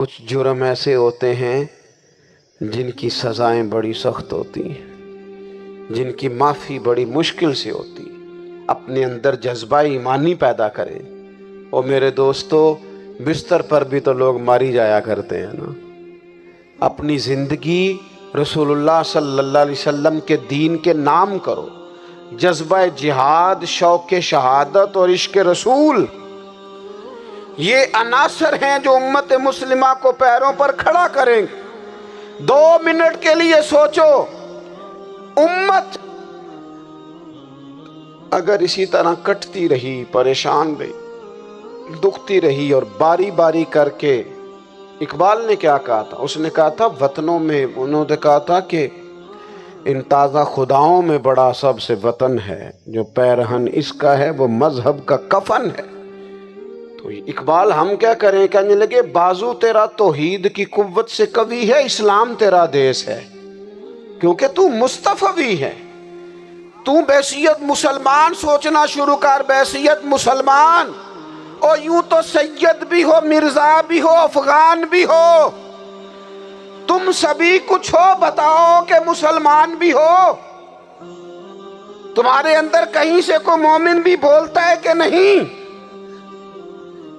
کچھ جرم ایسے ہوتے ہیں جن کی سزائیں بڑی سخت ہوتی ہیں، جن کی معافی بڑی مشکل سے ہوتی ہے۔ اپنے اندر جذبہ ایمانی پیدا کریں۔ اور میرے دوستو، بستر پر بھی تو لوگ ماری جایا کرتے ہیں نا۔ اپنی زندگی رسول اللہ صلی اللہ علیہ وسلم کے دین کے نام کرو۔ جذبہ جہاد، شوق شہادت اور عشق رسول، یہ عناصر ہیں جو امت مسلمہ کو پیروں پر کھڑا کریں گے۔ 2 منٹ کے لیے سوچو، امت اگر اسی طرح کٹتی رہی، پریشان رہی، دکھتی رہی اور باری باری کر کے، اقبال نے کیا کہا تھا؟ اس نے کہا تھا وطنوں میں، انہوں نے کہا تھا کہ ان تازہ خداؤں میں بڑا سب سے وطن ہے، جو پیرہن اس کا ہے وہ مذہب کا کفن ہے۔ تو اقبال ہم کیا کریں؟ کہنے لگے بازو تیرا توحید کی قوت سے قوی ہے، اسلام تیرا دیس ہے، کیونکہ تو مصطفی ہے۔ تو بحیثیت مسلمان سوچنا شروع کر، بحیثیت مسلمان، اور یوں تو سید بھی ہو، مرزا بھی ہو، افغان بھی ہو، تم سبھی کچھ ہو، بتاؤ کہ مسلمان بھی ہو۔ تمہارے اندر کہیں سے کوئی مومن بھی بولتا ہے کہ نہیں؟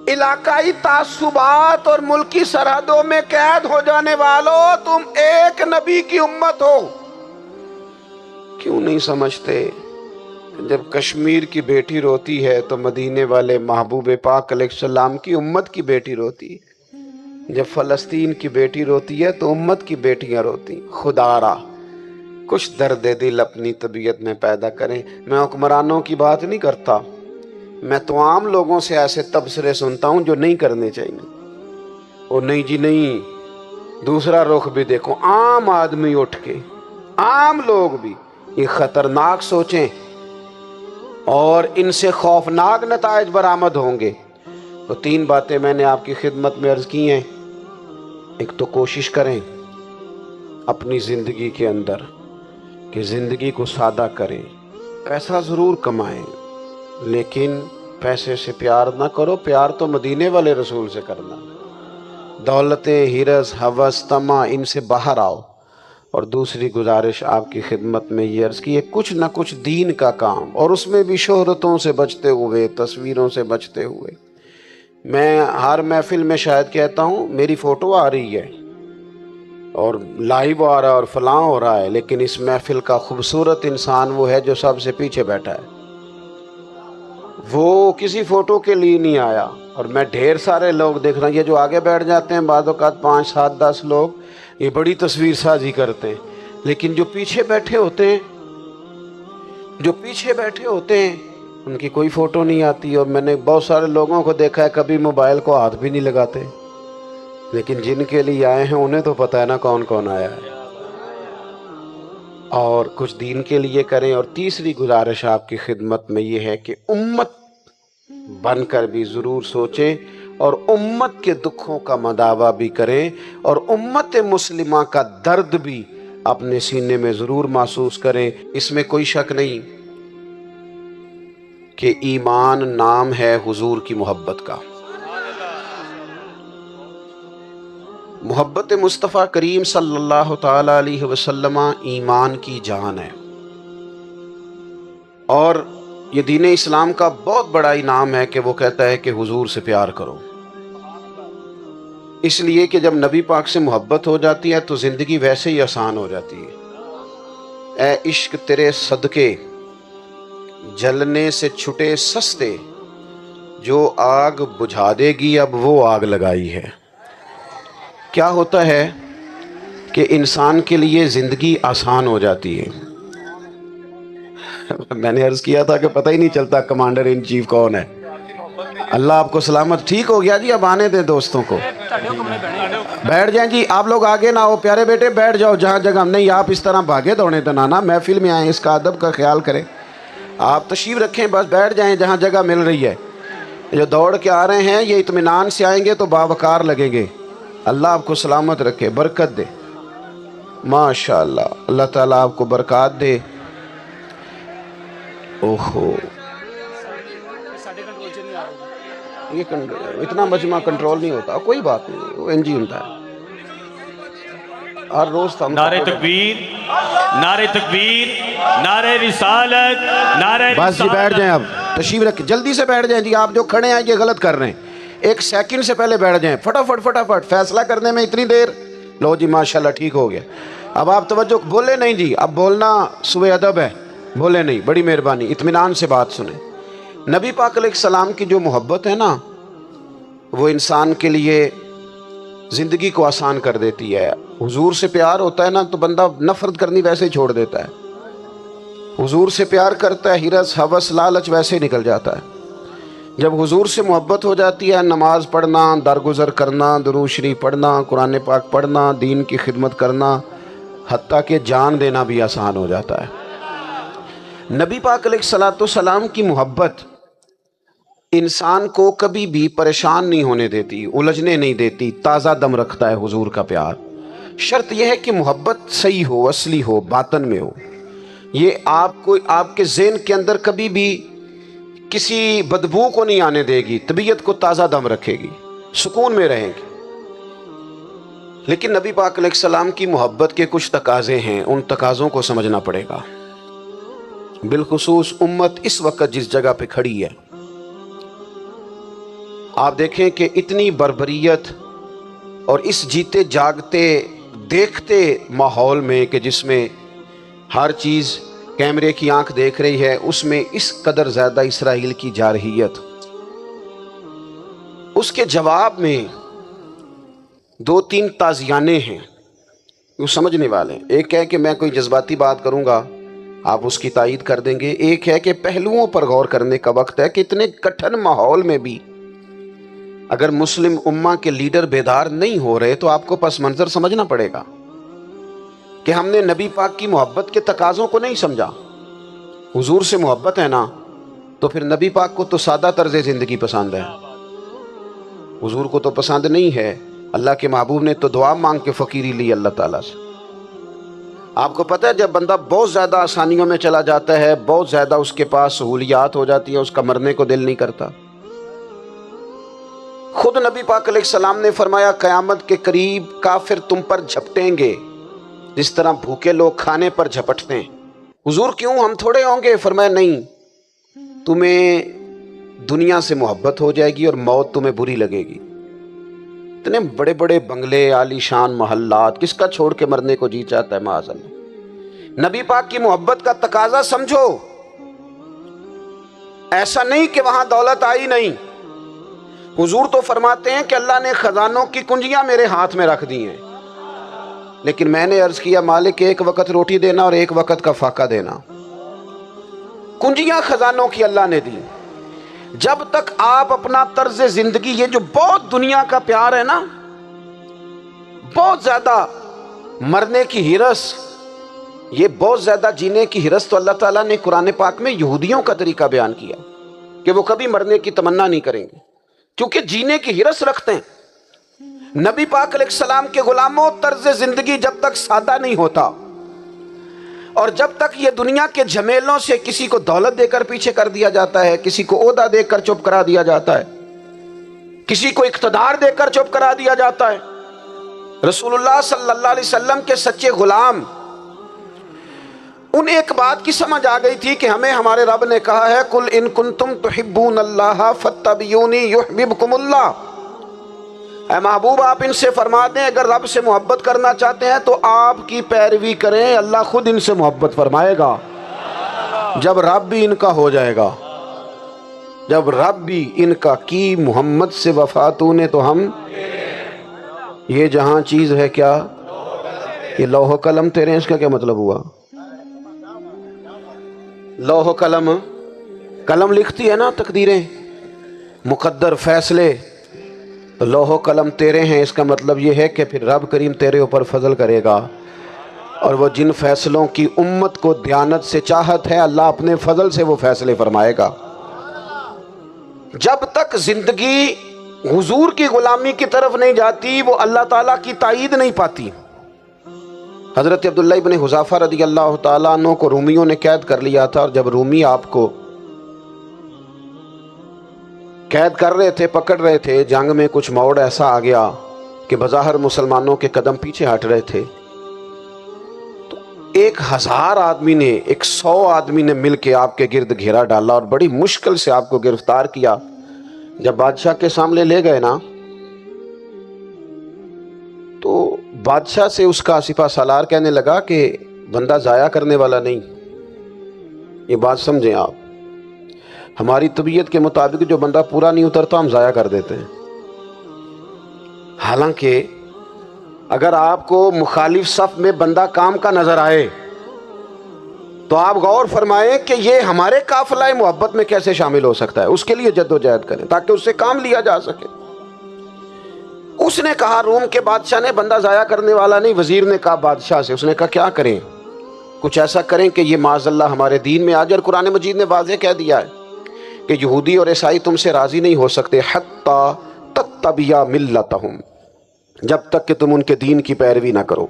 علاقائی تعصبات اور ملکی سرحدوں میں قید ہو جانے والوں، تم ایک نبی کی امت ہو۔ کیوں نہیں سمجھتے؟ جب کشمیر کی بیٹی روتی ہے تو مدینے والے محبوب پاک علیہ السلام کی امت کی بیٹی روتی ہے۔ جب فلسطین کی بیٹی روتی ہے تو امت کی بیٹیاں روتی ہیں۔ خدا را کچھ درد دل اپنی طبیعت میں پیدا کریں۔ میں حکمرانوں کی بات نہیں کرتا، میں تو عام لوگوں سے ایسے تبصرے سنتا ہوں جو نہیں کرنے چاہیے۔ اور نہیں جی نہیں، دوسرا رخ بھی دیکھو، عام آدمی اٹھ کے، عام لوگ بھی یہ خطرناک سوچیں اور ان سے خوفناک نتائج برآمد ہوں گے۔ تو 3 باتیں میں نے آپ کی خدمت میں عرض کی ہیں۔ ایک تو کوشش کریں اپنی زندگی کے اندر کہ زندگی کو سادہ کریں۔ پیسہ ضرور کمائیں، لیکن پیسے سے پیار نہ کرو، پیار تو مدینے والے رسول سے کرنا۔ دولتیں، ہرس، ہوس، طمع، ان سے باہر آؤ۔ اور دوسری گزارش آپ کی خدمت میں یہ عرض کی ہے، کچھ نہ کچھ دین کا کام، اور اس میں بھی شہرتوں سے بچتے ہوئے، تصویروں سے بچتے ہوئے۔ میں ہر محفل میں شاید کہتا ہوں میری فوٹو آ رہی ہے اور لائیو آ رہا ہے اور فلاں ہو رہا ہے، لیکن اس محفل کا خوبصورت انسان وہ ہے جو سب سے پیچھے بیٹھا ہے۔ وہ کسی فوٹو کے لیے نہیں آیا۔ اور میں ڈھیر سارے لوگ دیکھ رہا ہوں، یہ جو آگے بیٹھ جاتے ہیں بعض اوقات 5 7 10 لوگ، یہ بڑی تصویر سازی کرتے ہیں، لیکن جو پیچھے بیٹھے ہوتے ہیں، جو پیچھے بیٹھے ہوتے ہیں ان کی کوئی فوٹو نہیں آتی۔ اور میں نے بہت سارے لوگوں کو دیکھا ہے کبھی موبائل کو ہاتھ بھی نہیں لگاتے، لیکن جن کے لیے آئے ہیں انہیں تو پتہ ہے نا کون کون آیا ہے۔ اور کچھ دین کے لیے کریں۔ اور تیسری گزارش آپ کی خدمت میں یہ ہے کہ امت بن کر بھی ضرور سوچیں اور امت کے دکھوں کا مداوع بھی کریں، اور امت مسلمہ کا درد بھی اپنے سینے میں ضرور محسوس کریں۔ اس میں کوئی شک نہیں کہ ایمان نام ہے حضور کی محبت کا۔ محبت مصطفیٰ کریم صلی اللہ تعالی علیہ وسلم ایمان کی جان ہے، اور یہ دین اسلام کا بہت بڑا انعام ہے کہ وہ کہتا ہے کہ حضور سے پیار کرو۔ اس لیے کہ جب نبی پاک سے محبت ہو جاتی ہے تو زندگی ویسے ہی آسان ہو جاتی ہے۔ اے عشق تیرے صدقے جلنے سے چھٹے سستے، جو آگ بجھا دے گی اب وہ آگ لگائی ہے۔ کیا ہوتا ہے کہ انسان کے لیے زندگی آسان ہو جاتی ہے۔ میں نے عرض کیا تھا کہ پتہ ہی نہیں چلتا کمانڈر ان چیف کون ہے۔ اللہ آپ کو سلامت۔ ٹھیک ہو گیا جی، اب آنے دیں دوستوں کو، بیٹھ جائیں جی۔ آپ لوگ آگے نہ ہو پیارے بیٹے، بیٹھ جاؤ جہاں جگہ نہیں۔ آپ اس طرح بھاگے دوڑے تو نہ، محفل میں آئیں، اس کا ادب کا خیال کریں۔ آپ تشریف رکھیں، بس بیٹھ جائیں جہاں جگہ مل رہی ہے۔ جو دوڑ کے آ رہے ہیں یہ اطمینان سے آئیں گے تو باوقار لگیں گے۔ اللہ آپ کو سلامت رکھے، برکت دے، ماشاءاللہ۔ اللہ تعالیٰ آپ کو برکات دے۔ اوہو یہ اتنا مجمع کنٹرول نہیں ہوتا، کوئی بات نہیں، وہ انجی ہوتا ہے ہر روز تھا۔ نعرہ تکبیر، نعرہ تکبیر، نعرہ رسالت، نعرہ بس جی بیٹھ جائیں، اب تشریف رکھیں، جلدی سے بیٹھ جائیں جی، آپ جو کھڑے ہیں یہ غلط کر رہے ہیں، ایک سیکنڈ سے پہلے بیٹھ جائیں، فٹافٹ فٹافٹ، فیصلہ کرنے میں اتنی دیر، لو جی ماشاءاللہ ٹھیک ہو گیا۔ اب آپ توجہ، بولے نہیں جی، اب بولنا سوء ادب ہے، بولے نہیں، بڑی مہربانی، اطمینان سے بات سنیں۔ نبی پاک علیہ السلام کی جو محبت ہے نا، وہ انسان کے لیے زندگی کو آسان کر دیتی ہے۔ حضور سے پیار ہوتا ہے نا تو بندہ نفرت کرنی ویسے ہی چھوڑ دیتا ہے، حضور سے پیار کرتا ہے، ہرس ہوس لالچ ویسے ہی نکل جاتا ہے۔ جب حضور سے محبت ہو جاتی ہے، نماز پڑھنا، درگزر کرنا، درود شریف پڑھنا، قرآن پاک پڑھنا، دین کی خدمت کرنا، حتیٰ کہ جان دینا بھی آسان ہو جاتا ہے۔ نبی پاک علیہ السلام کی محبت انسان کو کبھی بھی پریشان نہیں ہونے دیتی، الجھنے نہیں دیتی، تازہ دم رکھتا ہے حضور کا پیار۔ شرط یہ ہے کہ محبت صحیح ہو، اصلی ہو، باطن میں ہو۔ یہ آپ کے ذہن کے اندر کبھی بھی کسی بدبو کو نہیں آنے دے گی، طبیعت کو تازہ دم رکھے گی، سکون میں رہیں گی۔ لیکن نبی پاک علیہ السلام کی محبت کے کچھ تقاضے ہیں، ان تقاضوں کو سمجھنا پڑے گا۔ بالخصوص امت اس وقت جس جگہ پہ کھڑی ہے، آپ دیکھیں کہ اتنی بربریت اور اس جیتے جاگتے دیکھتے ماحول میں کہ جس میں ہر چیز کیمرے کی آنکھ دیکھ رہی ہے، اس میں اس قدر زیادہ اسرائیل کی جارحیت، اس کے جواب میں دو تین تازیانے ہیں وہ سمجھنے والے ہیں۔ ایک ہے کہ میں کوئی جذباتی بات کروں گا، آپ اس کی تائید کر دیں گے۔ ایک ہے کہ پہلوؤں پر غور کرنے کا وقت ہے کہ اتنے کٹھن ماحول میں بھی اگر مسلم امہ کے لیڈر بیدار نہیں ہو رہے تو آپ کو پس منظر سمجھنا پڑے گا کہ ہم نے نبی پاک کی محبت کے تقاضوں کو نہیں سمجھا۔ حضور سے محبت ہے نا تو پھر نبی پاک کو تو سادہ طرز زندگی پسند ہے، حضور کو تو پسند نہیں ہے۔ اللہ کے محبوب نے تو دعا مانگ کے فقیری لی اللہ تعالیٰ سے۔ آپ کو پتہ ہے جب بندہ بہت زیادہ آسانیوں میں چلا جاتا ہے، بہت زیادہ اس کے پاس سہولیات ہو جاتی ہیں، اس کا مرنے کو دل نہیں کرتا۔ خود نبی پاک علیہ السلام نے فرمایا قیامت کے قریب کافر تم پر جھپٹیں گے جس طرح بھوکے لوگ کھانے پر جھپٹتے ہیں۔ حضور کیوں، ہم تھوڑے ہوں گے؟ فرمایا نہیں، تمہیں دنیا سے محبت ہو جائے گی اور موت تمہیں بری لگے گی۔ اتنے بڑے بڑے بنگلے، عالی شان محلات، کس کا چھوڑ کے مرنے کو جی چاہتا ہے معاذ اللہ۔ نبی پاک کی محبت کا تقاضا سمجھو، ایسا نہیں کہ وہاں دولت آئی نہیں۔ حضور تو فرماتے ہیں کہ اللہ نے خزانوں کی کنجیاں میرے ہاتھ میں رکھ دی ہیں، لیکن میں نے عرض کیا مالک ایک وقت روٹی دینا اور ایک وقت کا فاقہ دینا، کنجیاں خزانوں کی اللہ نے دی۔ جب تک آپ اپنا طرز زندگی، یہ جو بہت دنیا کا پیار ہے نا، بہت زیادہ مرنے کی ہرس، یہ بہت زیادہ جینے کی ہرس تو اللہ تعالیٰ نے قرآن پاک میں یہودیوں کا طریقہ بیان کیا کہ وہ کبھی مرنے کی تمنا نہیں کریں گے کیونکہ جینے کی ہرس رکھتے ہیں۔ نبی پاک علیہ السلام کے غلاموں، طرز زندگی جب تک سادہ نہیں ہوتا اور جب تک یہ دنیا کے جھمیلوں سے کسی کو دولت دے کر پیچھے کر دیا جاتا ہے، کسی کو عہدہ دے کر چپ کرا دیا جاتا ہے، کسی کو اقتدار دے کر چپ کرا دیا جاتا ہے، رسول اللہ صلی اللہ علیہ وسلم کے سچے غلام ان ایک بات کی سمجھ آ گئی تھی کہ ہمیں ہمارے رب نے کہا ہے قل ان کنتم تحبون اللہ فاتبعونی یحببکم اللہ، اے محبوب آپ ان سے فرما دیں اگر رب سے محبت کرنا چاہتے ہیں تو آپ کی پیروی کریں، اللہ خود ان سے محبت فرمائے گا۔ جب رب بھی ان کا ہو جائے گا، جب رب بھی ان کا کی محمد سے وفاتوں نے تو ہم، یہ جہاں چیز ہے کیا، یہ لوح و قلم تیرے ہیں، اس کا کیا مطلب ہوا؟ لوح و قلم، قلم لکھتی ہے نا تقدیریں، مقدر فیصلے، تو لوح و قلم تیرے ہیں، اس کا مطلب یہ ہے کہ پھر رب کریم تیرے اوپر فضل کرے گا، اور وہ جن فیصلوں کی امت کو دیانت سے چاہت ہے اللہ اپنے فضل سے وہ فیصلے فرمائے گا۔ جب تک زندگی حضور کی غلامی کی طرف نہیں جاتی وہ اللہ تعالیٰ کی تائید نہیں پاتی۔ حضرت عبداللہ ابن حذافہ رضی اللہ تعالیٰ عنہ کو رومیوں نے قید کر لیا تھا، اور جب رومی آپ کو قید کر رہے تھے، پکڑ رہے تھے، جنگ میں کچھ موڑ ایسا آ گیا کہ بظاہر مسلمانوں کے قدم پیچھے ہٹ رہے تھے، تو 1000 آدمی نے، 100 آدمی نے مل کے آپ کے گرد گھیرا ڈالا اور بڑی مشکل سے آپ کو گرفتار کیا۔ جب بادشاہ کے سامنے لے گئے نا، تو بادشاہ سے اس کا سپہ سالار کہنے لگا کہ بندہ ضائع کرنے والا نہیں۔ یہ بات سمجھیں آپ، ہماری طبیعت کے مطابق جو بندہ پورا نہیں اترتا ہم ضائع کر دیتے ہیں۔ حالانکہ اگر آپ کو مخالف صف میں بندہ کام کا نظر آئے تو آپ غور فرمائیں کہ یہ ہمارے قافلہ محبت میں کیسے شامل ہو سکتا ہے، اس کے لیے جد و جہد کریں تاکہ اس سے کام لیا جا سکے۔ اس نے کہا، روم کے بادشاہ نے، بندہ ضائع کرنے والا نہیں۔ وزیر نے کہا بادشاہ سے، اس نے کہا کیا کریں؟ کچھ ایسا کریں کہ یہ معاذ اللہ ہمارے دین میں آ جائے۔ اور قرآن مجید نے واضح کہہ دیا ہے کہ یہودی اور عیسائی تم سے راضی نہیں ہو سکتے حتی تتبع ملتہم، جب تک کہ تم ان کے دین کی پیروی نہ کرو،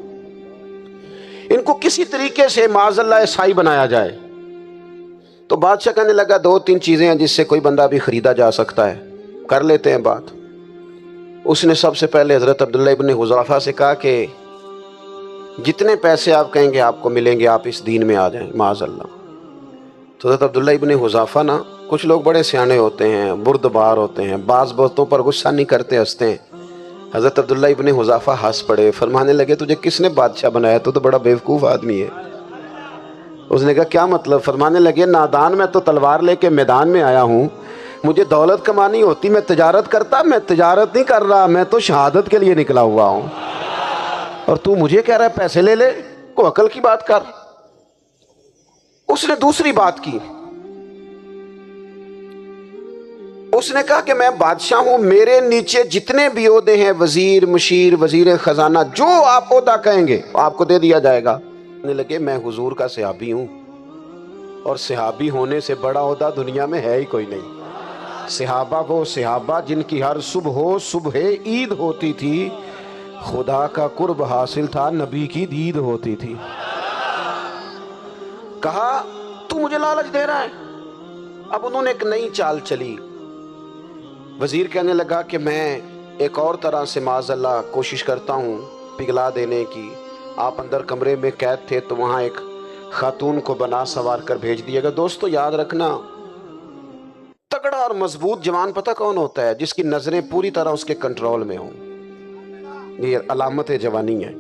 ان کو کسی طریقے سے معاذ اللہ عیسائی بنایا جائے۔ تو بادشاہ کہنے لگا 2-3 چیزیں ہیں جس سے کوئی بندہ بھی خریدا جا سکتا ہے، کر لیتے ہیں بات۔ اس نے سب سے پہلے حضرت عبداللہ ابن حذافہ سے کہا کہ جتنے پیسے آپ کہیں گے آپ کو ملیں گے، آپ اس دین میں آ جائیں معاذ اللہ۔ تو حضرت عبداللہ ابن حذافہ نا، کچھ لوگ بڑے سیانے ہوتے ہیں، بردبار ہوتے ہیں، بعض باتوں پر غصہ نہیں کرتے، ہنستے ہیں۔ حضرت عبداللہ ابن حذافہ ہنس پڑے، فرمانے لگے تجھے کس نے بادشاہ بنایا؟ تو بڑا بیوقوف آدمی ہے۔ اس نے کہا کیا مطلب؟ فرمانے لگے نادان، میں تو تلوار لے کے میدان میں آیا ہوں، مجھے دولت کمانی ہوتی میں تجارت کرتا، میں تجارت نہیں کر رہا، میں تو شہادت کے لیے نکلا ہوا ہوں، اور تو مجھے کہہ رہا ہے پیسے لے لے، کو عقل کی بات کر۔ اس نے دوسری بات کی، اس نے کہا کہ میں بادشاہ ہوں، میرے نیچے جتنے بھی عہدے ہیں، وزیر، مشیر، وزیر خزانہ، جو آپ عہدہ کہیں گے آپ کو دے دیا جائے گا۔ کہنے لگے میں حضور کا صحابی ہوں، اور صحابی ہونے سے بڑا عہدہ دنیا میں ہے ہی کوئی نہیں۔ صحابہ وہ صحابہ جن کی ہر صبح عید ہوتی تھی، خدا کا قرب حاصل تھا، نبی کی دید ہوتی تھی۔ کہا تو مجھے لالچ دے رہا ہے؟ اب انہوں نے ایک نئی چال چلی۔ وزیر کہنے لگا کہ میں ایک اور طرح سے معاذ اللہ کوشش کرتا ہوں پگھلا دینے کی۔ آپ اندر کمرے میں قید تھے تو وہاں ایک خاتون کو بنا سوار کر بھیج دیا گیا۔ دوستو یاد رکھنا، تگڑا اور مضبوط جوان پتہ کون ہوتا ہے؟ جس کی نظریں پوری طرح اس کے کنٹرول میں ہوں۔ یہ علامت جوانی ہے۔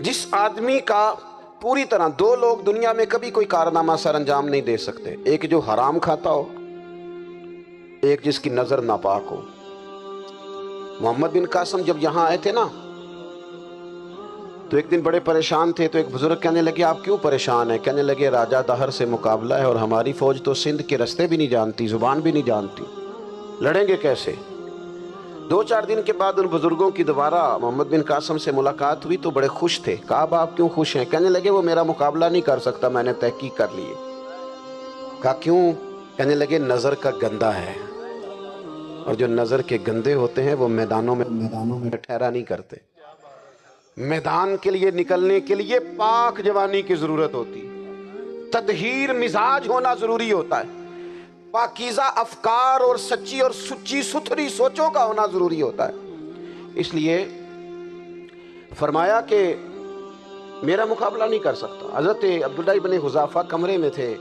جس آدمی کا پوری طرح، 2 لوگ دنیا میں کبھی کوئی کارنامہ سر انجام نہیں دے سکتے، ایک جو حرام کھاتا ہو، ایک جس کی نظر ناپاک ہو۔ محمد بن قاسم جب یہاں آئے تھے نا، تو ایک دن بڑے پریشان تھے، تو ایک بزرگ کہنے لگے آپ کیوں پریشان ہیں؟ کہنے لگے راجہ دہر سے مقابلہ ہے، اور ہماری فوج تو سندھ کے رستے بھی نہیں جانتی، زبان بھی نہیں جانتی، لڑیں گے کیسے؟ 2-4 دن کے بعد ان بزرگوں کی دوبارہ محمد بن قاسم سے ملاقات ہوئی تو بڑے خوش تھے۔ کہا اب آپ کیوں خوش ہیں؟ کہنے لگے وہ میرا مقابلہ نہیں کر سکتا، میں نے تحقیق کر لی ہے۔ کہا کیوں؟ کہنے لگے نظر کا گندہ ہے، اور جو نظر کے گندے ہوتے ہیں وہ میدانوں میں ٹھہرا نہیں کرتے۔ میدان کے لیے نکلنے کے لیے پاک جوانی کی ضرورت ہوتی، تطہیر مزاج ہونا ضروری ہوتا ہے، پاکیزہ افکار اور سچی اور سچی ستھری سوچوں کا ہونا ضروری ہوتا ہے۔ اس لیے فرمایا کہ میرا مقابلہ نہیں کر سکتا۔ حضرت عبداللہ ابن حذافہ کمرے میں تھے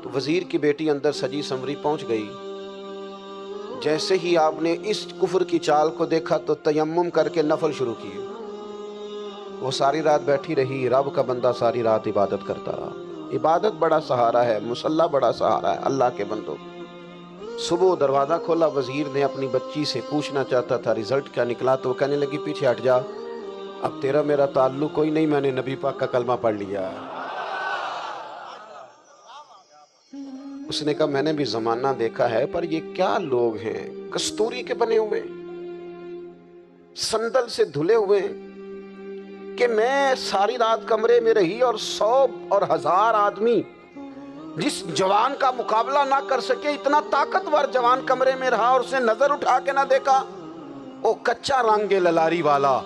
تو وزیر کی بیٹی اندر سجی سنوری پہنچ گئی۔ جیسے ہی آپ نے اس کفر کی چال کو دیکھا تو تیمم کر کے نفل شروع کی۔ وہ ساری رات بیٹھی رہی، رب کا بندہ ساری رات عبادت کرتا رہا۔ عبادت بڑا سہارا ہے، مصلی بڑا سہارا ہے اللہ کے بندوں۔ صبح دروازہ کھولا، وزیر نے اپنی بچی سے پوچھنا چاہتا تھا رزلٹ کیا نکلا، تو وہ کہنے لگی پیچھے ہٹ جا، اب تیرا میرا تعلق کوئی نہیں، میں نے نبی پاک کا کلمہ پڑھ لیا۔ اس نے کہا میں نے بھی زمانہ دیکھا ہے، پر یہ کیا لوگ ہیں، کستوری کے بنے ہوئے، سندل سے دھلے ہوئے، کہ میں ساری رات کمرے میں رہی اور 100 اور 1000 آدمی جس جوان کا مقابلہ نہ کر سکے، اتنا طاقتور جوان کمرے میں رہا اور اس نے نظر اٹھا کے نہ دیکھا۔ او کچا رنگ للاری والا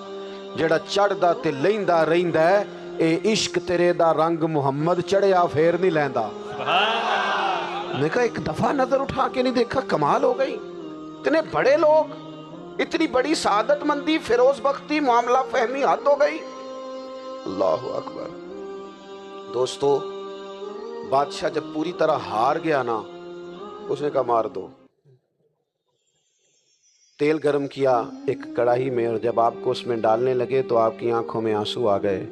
جڑا چڑھدا تے لیندا رہندا ہے، اے عشق تیرے دا رنگ محمد چڑھیا پھر نہیں لیندا۔ نے کہا ایک دفعہ نظر اٹھا کے نہیں دیکھا؟ کمال ہو گئی، اتنے بڑے لوگ، اتنی بڑی سعادت مندی، فیروز بختی، معاملہ فہمی، حد ہو گئی۔ اللہ اکبر۔ دوستو، بادشاہ جب پوری طرح ہار گیا نا، اس نے کہا مار دو۔ تیل گرم کیا ایک کڑاہی میں، اور جب آپ کو اس میں ڈالنے لگے تو آپ کی آنکھوں میں آنسو آ گئے۔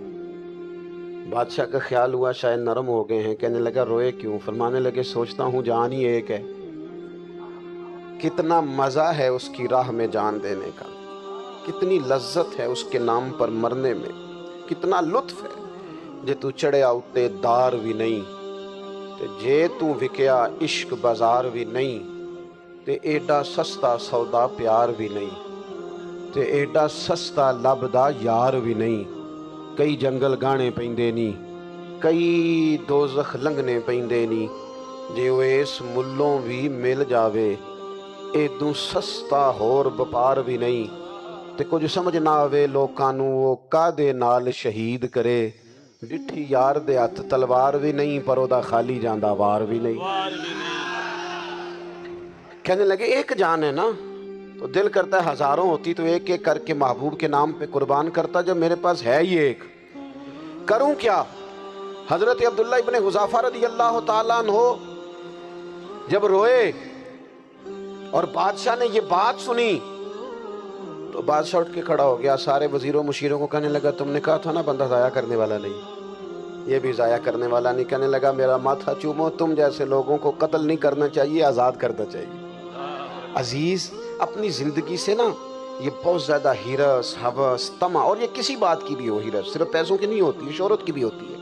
بادشاہ کا خیال ہوا شاید نرم ہو گئے ہیں، کہنے لگا روئے کیوں؟ فرمانے لگے سوچتا ہوں جان ہی ایک ہے، کتنا مزہ ہے اس کی راہ میں جان دینے کا، کتنی لذت ہے اس کے نام پر مرنے میں، کتنا لطف ہے۔ جے تو چڑھیا اتے دار بھی نہیں، تے جے تو وکیا عشق بازار بھی نہیں، تے ایڈا سستا سودا پیار بھی نہیں، تے ایڈا سستا لبدا یار بھی نہیں۔ کئی جنگل گانے پیندے نی، کئی دوزخ لنگنے پیندے نی، جے وہ اس ملوں بھی مل جاوے، ایدوں سستا ہور بپار بھی نہیں۔ تے کچھ سمجھ نہ آوے لوکاں نوں وہ کادے نال شہید کرے، ڈٹھی یار دے ہاتھ تلوار بھی نہیں، پر او دا خالی جاندا وار بھی نہیں۔ کہنے لگے ایک جان ہے نا، تو دل کرتا ہے ہزاروں ہوتی تو ایک ایک کر کے محبوب کے نام پہ قربان کرتا، جب میرے پاس ہے ہی ایک، کروں کیا؟ حضرت عبداللہ ابن حذافہ رضی اللہ تعالیٰ عنہ جب روئے اور بادشاہ نے یہ بات سنی تو بادشاہ اٹھ کے کھڑا ہو گیا، سارے وزیروں مشیروں کو کہنے لگا تم نے کہا تھا نا بندہ ضائع کرنے والا نہیں، یہ بھی ضائع کرنے والا نہیں۔ کہنے لگا میرا ماتھا چومو، تم جیسے لوگوں کو قتل نہیں کرنا چاہیے، آزاد کرنا چاہیے۔ عزیز، اپنی زندگی سے نا یہ بہت زیادہ ہرس، ہوس، طمع، اور یہ کسی بات کی بھی ہو، ہرس صرف پیسوں کی نہیں ہوتی، شہرت کی بھی ہوتی ہے،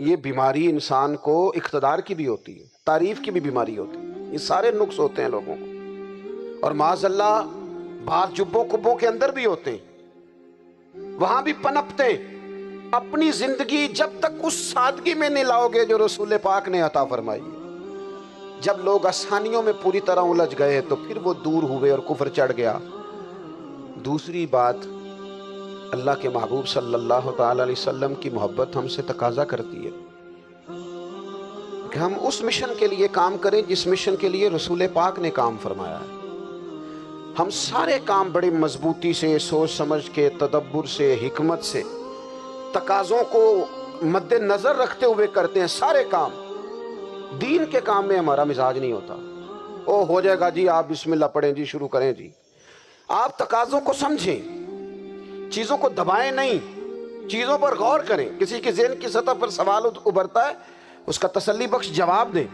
یہ بیماری انسان کو اقتدار کی بھی ہوتی ہے، تعریف کی بھی بیماری ہوتی ہے، یہ سارے نقص ہوتے ہیں لوگوں کو، اور معاذ اللہ بعض جبوں کبوں کے اندر بھی ہوتے ہیں، وہاں بھی پنپتے ہیں۔ اپنی زندگی جب تک اس سادگی میں نہیں لاؤ گے جو رسول پاک نے عطا فرمائی ہے، جب لوگ آسانیوں میں پوری طرح الجھ گئے تو پھر وہ دور ہوئے اور کفر چڑھ گیا۔ دوسری بات، اللہ کے محبوب صلی اللہ تعالی علیہ وسلم کی محبت ہم سے تقاضا کرتی ہے کہ ہم اس مشن کے لیے کام کریں جس مشن کے لیے رسول پاک نے کام فرمایا ہے۔ ہم سارے کام بڑی مضبوطی سے، سوچ سمجھ کے، تدبر سے، حکمت سے، تقاضوں کو مد نظر رکھتے ہوئے کرتے ہیں سارے کام۔ دین کے کام میں ہمارا مزاج نہیں ہوتا، او ہو جائے گا جی، آپ بسم اللہ پڑھیں جی، شروع کریں جی۔ آپ تقاضوں کو سمجھیں، چیزوں کو دبائیں نہیں، چیزوں پر غور کریں۔ کسی کے ذہن کی سطح پر سوال ابھرتا ہے، اس کا تسلی بخش جواب دیں۔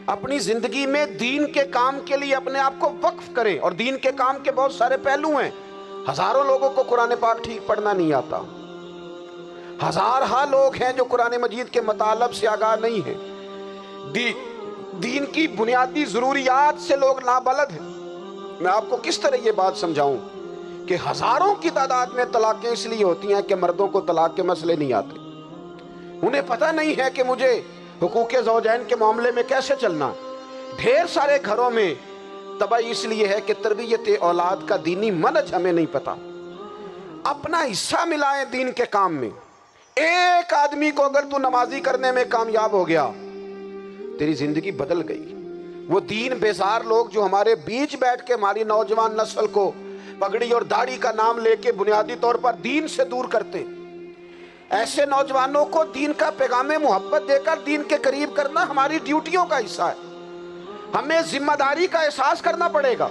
اپنی زندگی میں دین کے کام کے لیے اپنے آپ کو وقف کریں، اور دین کے کام کے بہت سارے پہلو ہیں۔ ہزاروں لوگوں کو قرآن پاک ٹھیک پڑھنا نہیں آتا، ہزارہا لوگ ہیں جو قرآن مجید کے مطالب سے آگاہ نہیں ہیں، دین کی بنیادی ضروریات سے لوگ نابلد ہیں۔ میں آپ کو کس طرح یہ بات سمجھاؤں کہ ہزاروں کی تعداد میں طلاقیں اس لیے ہوتی ہیں کہ مردوں کو طلاق کے مسئلے نہیں آتے، انہیں پتہ نہیں ہے کہ مجھے حقوق زوجین کے معاملے میں کیسے چلنا۔ ڈھیر سارے گھروں میں تباہی اس لیے ہے کہ تربیت اولاد کا دینی منہج ہمیں نہیں پتا۔ اپنا حصہ ملائیں دین کے کام میں۔ ایک آدمی کو اگر تو نمازی کرنے میں کامیاب ہو گیا، تیری زندگی بدل گئی۔ وہ دین بیزار لوگ جو ہمارے بیچ بیٹھ کے ہماری نوجوان نسل کو پگڑی اور داڑھی کا نام لے کے بنیادی طور پر دین سے دور کرتے، ایسے نوجوانوں کو دین کا پیغام محبت دے کر دین کے قریب کرنا ہماری ڈیوٹیوں کا حصہ ہے۔ ہمیں ذمہ داری کا احساس کرنا پڑے گا،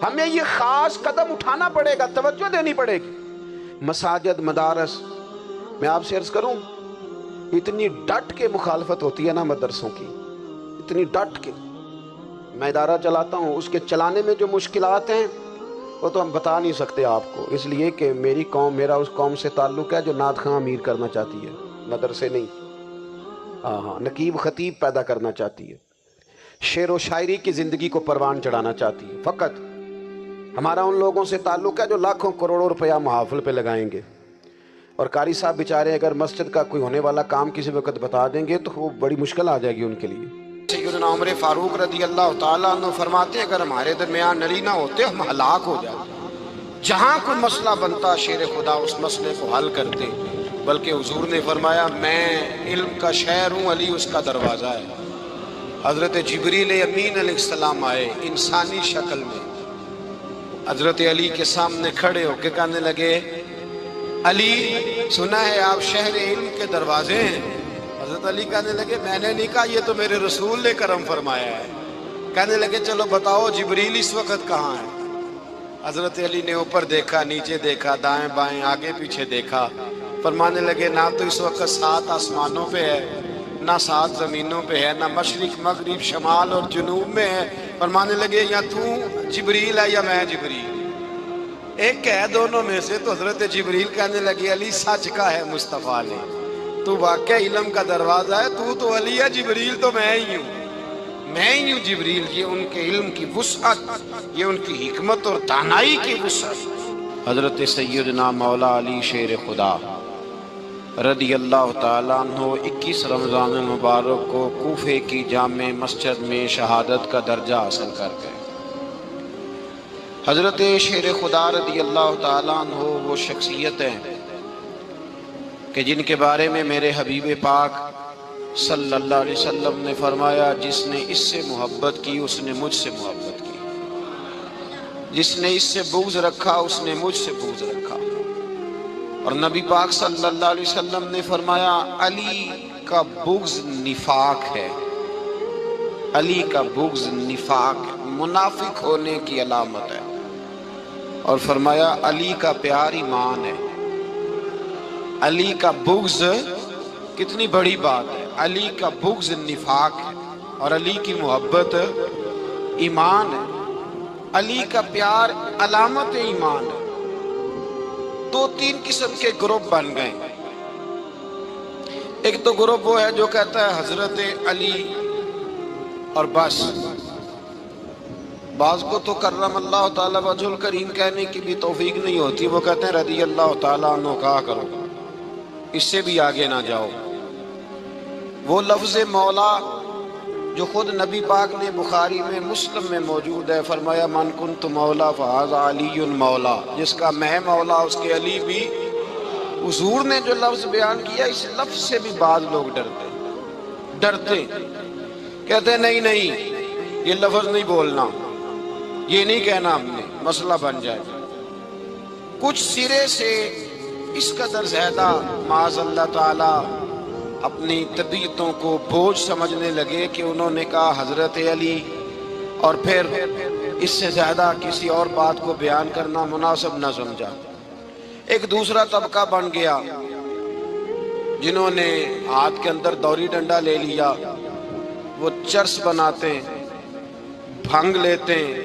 ہمیں یہ خاص قدم اٹھانا پڑے گا، توجہ دینی پڑے گی۔ مساجد، مدارس، میں آپ سے عرض کروں، اتنی ڈٹ کے مخالفت ہوتی ہے نا مدرسوں کی، اتنی ڈٹ کے۔ میں ادارہ چلاتا ہوں، اس کے چلانے میں جو مشکلات ہیں وہ تو ہم بتا نہیں سکتے آپ کو، اس لیے کہ میری قوم، میرا اس قوم سے تعلق ہے جو نعت خواں امیر کرنا چاہتی ہے، مدرسے نہیں۔ ہاں، نقیب خطیب پیدا کرنا چاہتی ہے، شعر و شاعری کی زندگی کو پروان چڑھانا چاہتی ہے۔ فقط ہمارا ان لوگوں سے تعلق ہے جو لاکھوں کروڑوں روپیہ محافل پہ لگائیں گے، اور قاری صاحب بیچارے اگر مسجد کا کوئی ہونے والا کام کسی وقت بتا دیں گے تو وہ بڑی مشکل آ جائے گی ان کے لیے۔ سیدنا عمر فاروق رضی اللہ تعالیٰ عنہ فرماتے ہیں اگر ہمارے درمیان نلی نہ ہوتے ہم ہلاک ہو جاتے، جہاں کوئی مسئلہ بنتا شیر خدا اس مسئلے کو حل کرتے، بلکہ حضور نے فرمایا میں علم کا شہر ہوں، علی اس کا دروازہ ہے۔ حضرت جبریل امین علیہ السلام آئے انسانی شکل میں، حضرت علی کے سامنے کھڑے ہو کے کہنے لگے علی سنا ہے آپ شہر علم کے دروازے ہیں۔ حضرت علی کہنے لگے میں نے نہیں کہا، یہ تو میرے رسول نے کرم فرمایا ہے۔ کہنے لگے چلو بتاؤ جبریل اس وقت کہاں ہے؟ حضرت علی نے اوپر دیکھا، نیچے دیکھا، دائیں بائیں، آگے پیچھے دیکھا، فرمانے لگے نہ تو اس وقت 7 آسمانوں پہ ہے، نہ 7 زمینوں پہ ہے، نہ مشرق مغرب شمال اور جنوب میں ہے۔ فرمانے لگے یا تو جبریل ہے یا میں جبریل، ایک ہے دونوں میں سے۔ تو حضرت جبریل کہنے لگے علی سچ کا ہے مصطفیٰ نے، تو واقع علم کا دروازہ ہے، تو علی ہے، جبریل تو میں ہی ہوں، میں ہی ہوں جبریل۔ یہ ان کے علم کی وسعت، یہ ان کی حکمت اور دانائی کی وسعت۔ حضرت سیدنا مولا علی شیر خدا رضی اللہ تعالیٰ عنہ 21 رمضان المبارک کو کوفے کی جامع مسجد میں شہادت کا درجہ حاصل کر گئے۔ حضرت شیر خدا رضی اللہ تعالیٰ عنہ وہ شخصیت ہیں کہ جن کے بارے میں میرے حبیب پاک صلی اللہ علیہ وسلم نے فرمایا جس نے اس سے محبت کی اس نے مجھ سے محبت کی، جس نے اس سے بغض رکھا اس نے مجھ سے بغض رکھا۔ اور نبی پاک صلی اللہ علیہ وسلم نے فرمایا علی کا بغض نفاق ہے، علی کا بغض نفاق منافق ہونے کی علامت ہے۔ اور فرمایا علی کا پیار ایمان ہے، علی کا بغض کتنی بڑی بات ہے، علی کا بغض نفاق ہے اور علی کی محبت ایمان ہے، علی کا پیار علامت ایمان ہے۔ 2-3 قسم کے گروپ بن گئے۔ ایک تو گروپ وہ ہے جو کہتا ہے حضرت علی اور بس، بعض کو تو کرم اللہ تعالیٰ وجہ الکریم کہنے کی بھی توفیق نہیں ہوتی، وہ کہتے ہیں رضی اللہ تعالیٰ عنہ کہا کرو، اس سے بھی آگے نہ جاؤ۔ وہ لفظ مولا جو خود نبی پاک نے بخاری میں مسلم میں موجود ہے، فرمایا من کنت مولا فہذا علی مولا، جس کا میں مولا اس کے علی بھی۔ حضور نے جو لفظ بیان کیا اس لفظ سے بھی بعض لوگ ڈرتے کہتے ہیں نہیں یہ لفظ نہیں بولنا، یہ نہیں کہنا، ہم نے مسئلہ بن جائے۔ کچھ سرے سے اس قدر زیادہ معاذ اللہ تعالی اپنی طبیعتوں کو بوجھ سمجھنے لگے کہ انہوں نے کہا حضرت علی، اور پھر اس سے زیادہ کسی اور بات کو بیان کرنا مناسب نہ سمجھا۔ ایک دوسرا طبقہ بن گیا جنہوں نے ہاتھ کے اندر دوری ڈنڈا لے لیا، وہ چرس بناتے ہیں، بھنگ لیتے ہیں،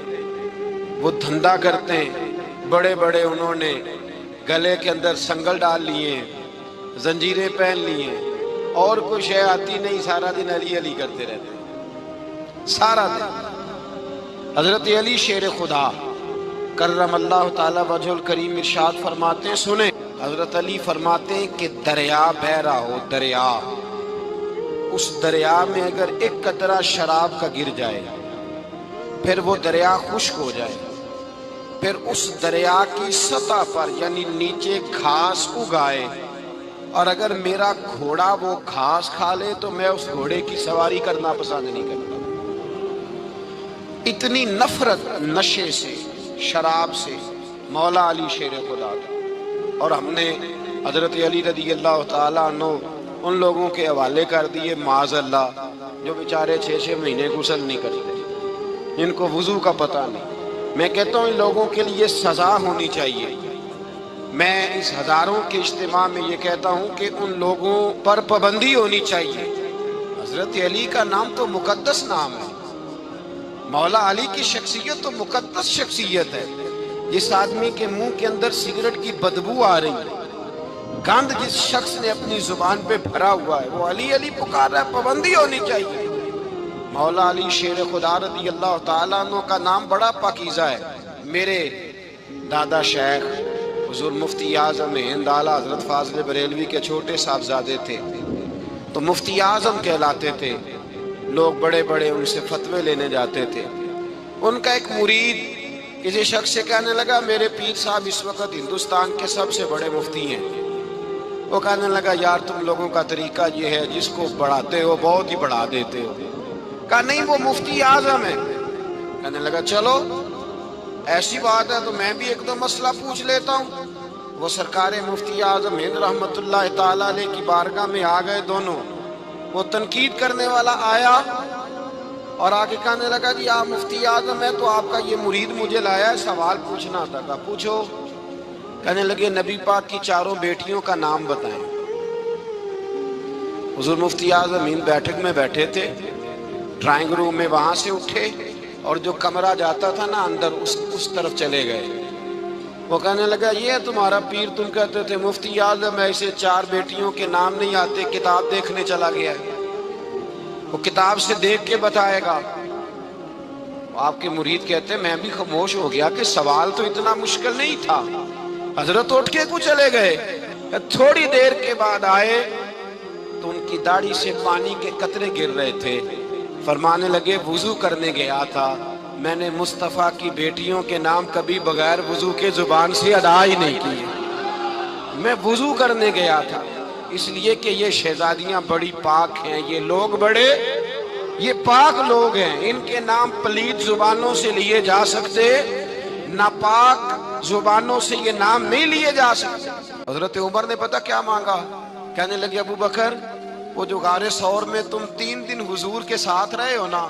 وہ دھندا کرتے ہیں، بڑے بڑے انہوں نے گلے کے اندر سنگل ڈال لیے ہیں، زنجیریں پہن لی ہیں، اور کوئی شے آتی نہیں، سارا دن علی علی کرتے رہتے ہیں سارا دن۔ حضرت علی شیر خدا کرم اللہ تعالی وجہ الکریم ارشاد فرماتے ہیں، سنیں، حضرت علی فرماتے ہیں کہ دریا بہ رہا ہو، دریا، اس دریا میں اگر ایک قطرہ شراب کا گر جائے پھر وہ دریا خشک ہو جائے، پھر اس دریا کی سطح پر یعنی نیچے گھاس اگائے، اور اگر میرا گھوڑا وہ گھاس کھا لے تو میں اس گھوڑے کی سواری کرنا پسند نہیں کرتا۔ اتنی نفرت نشے سے، شراب سے مولا علی شیر خدا تھا۔ اور ہم نے حضرت علی رضی اللہ تعالیٰ عنہ ان لوگوں کے حوالے کر دیے معاذ اللہ جو بیچارے 6 مہینے غسل نہیں کرتے، ان کو وضو کا پتہ نہیں۔ میں کہتا ہوں ان لوگوں کے لیے سزا ہونی چاہیے۔ میں اس ہزاروں کے اجتماع میں یہ کہتا ہوں کہ ان لوگوں پر پابندی ہونی چاہیے۔ حضرت علی کا نام تو مقدس نام ہے، مولا علی کی شخصیت تو مقدس شخصیت ہے۔ جس آدمی کے منہ کے اندر سگریٹ کی بدبو آ رہی ہے، گند جس شخص نے اپنی زبان پہ بھرا ہوا ہے، وہ علی علی پکار رہا ہے، پابندی ہونی چاہیے۔ مولا علی شیر خدا رضی اللہ تعالیٰ عنہ کا نام بڑا پاکیزہ ہے۔ میرے دادا شیخ حضور مفتی اعظم ہند اعلیٰ حضرت فاضل بریلوی کے چھوٹے صاحبزادے تھے، تو مفتی اعظم کہلاتے تھے، لوگ بڑے بڑے ان سے فتوے لینے جاتے تھے۔ ان کا ایک مرید کسی شخص سے کہنے لگا میرے پیر صاحب اس وقت ہندوستان کے سب سے بڑے مفتی ہیں، وہ کہنے لگا یار تم لوگوں کا طریقہ یہ ہے جس کو بڑھاتے ہو بہت ہی بڑھا دیتے ہو. کہا نہیں وہ مفتی اعظم ہے. کہنے لگا چلو ایسی بات ہے تو میں بھی ایک دو مسئلہ پوچھ لیتا ہوں. وہ سرکار مفتی اعظم ہند رحمت اللہ تعالیٰ علیہ کی بارگاہ میں آ گئے دونوں. وہ تنقید کرنے والا آیا اور آگے کہنے لگا جی آپ مفتی اعظم ہے تو آپ کا یہ مرید مجھے لایا ہے سوال پوچھنا تھا. کہا پوچھو. کہنے لگے نبی پاک کی چاروں بیٹیوں کا نام بتائیں. حضور مفتی اعظم ہند بیٹھک میں بیٹھے تھے ڈرائنگ روم میں, وہاں سے اٹھے اور جو کمرہ جاتا تھا نا اندر اس طرف چلے گئے. وہ کہنے لگا یہ ہے تمہارا پیر, تم کہتے تھے مفتی اعظم ایسے 4 بیٹیوں کے نام نہیں آتے, کتاب دیکھنے چلا گیا ہے, وہ کتاب سے دیکھ کے بتائے گا. آپ کے مرید کہتے ہیں میں بھی خاموش ہو گیا کہ سوال تو اتنا مشکل نہیں تھا. حضرت اٹھ کے کو چلے گئے. تھوڑی دیر کے بعد آئے تو ان کی داڑھی سے پانی کے قطرے گر رہے تھے. فرمانے لگے وضو کرنے گیا تھا, میں نے مصطفیٰ کی بیٹیوں کے نام کبھی بغیر وضو کے زبان سے ادا ہی نہیں کیے. میں وضو کرنے گیا تھا اس لیے کہ یہ شہزادیاں بڑی پاک ہیں, یہ لوگ بڑے یہ پاک لوگ ہیں, ان کے نام پلید زبانوں سے لیے جا سکتے, ناپاک زبانوں سے یہ نام نہیں لیے جا سکتے. حضرت عمر نے پتہ کیا مانگا, کہنے لگے ابو بکر وہ جو غار ثور میں تم 3 دن حضور کے ساتھ رہے ہو نا,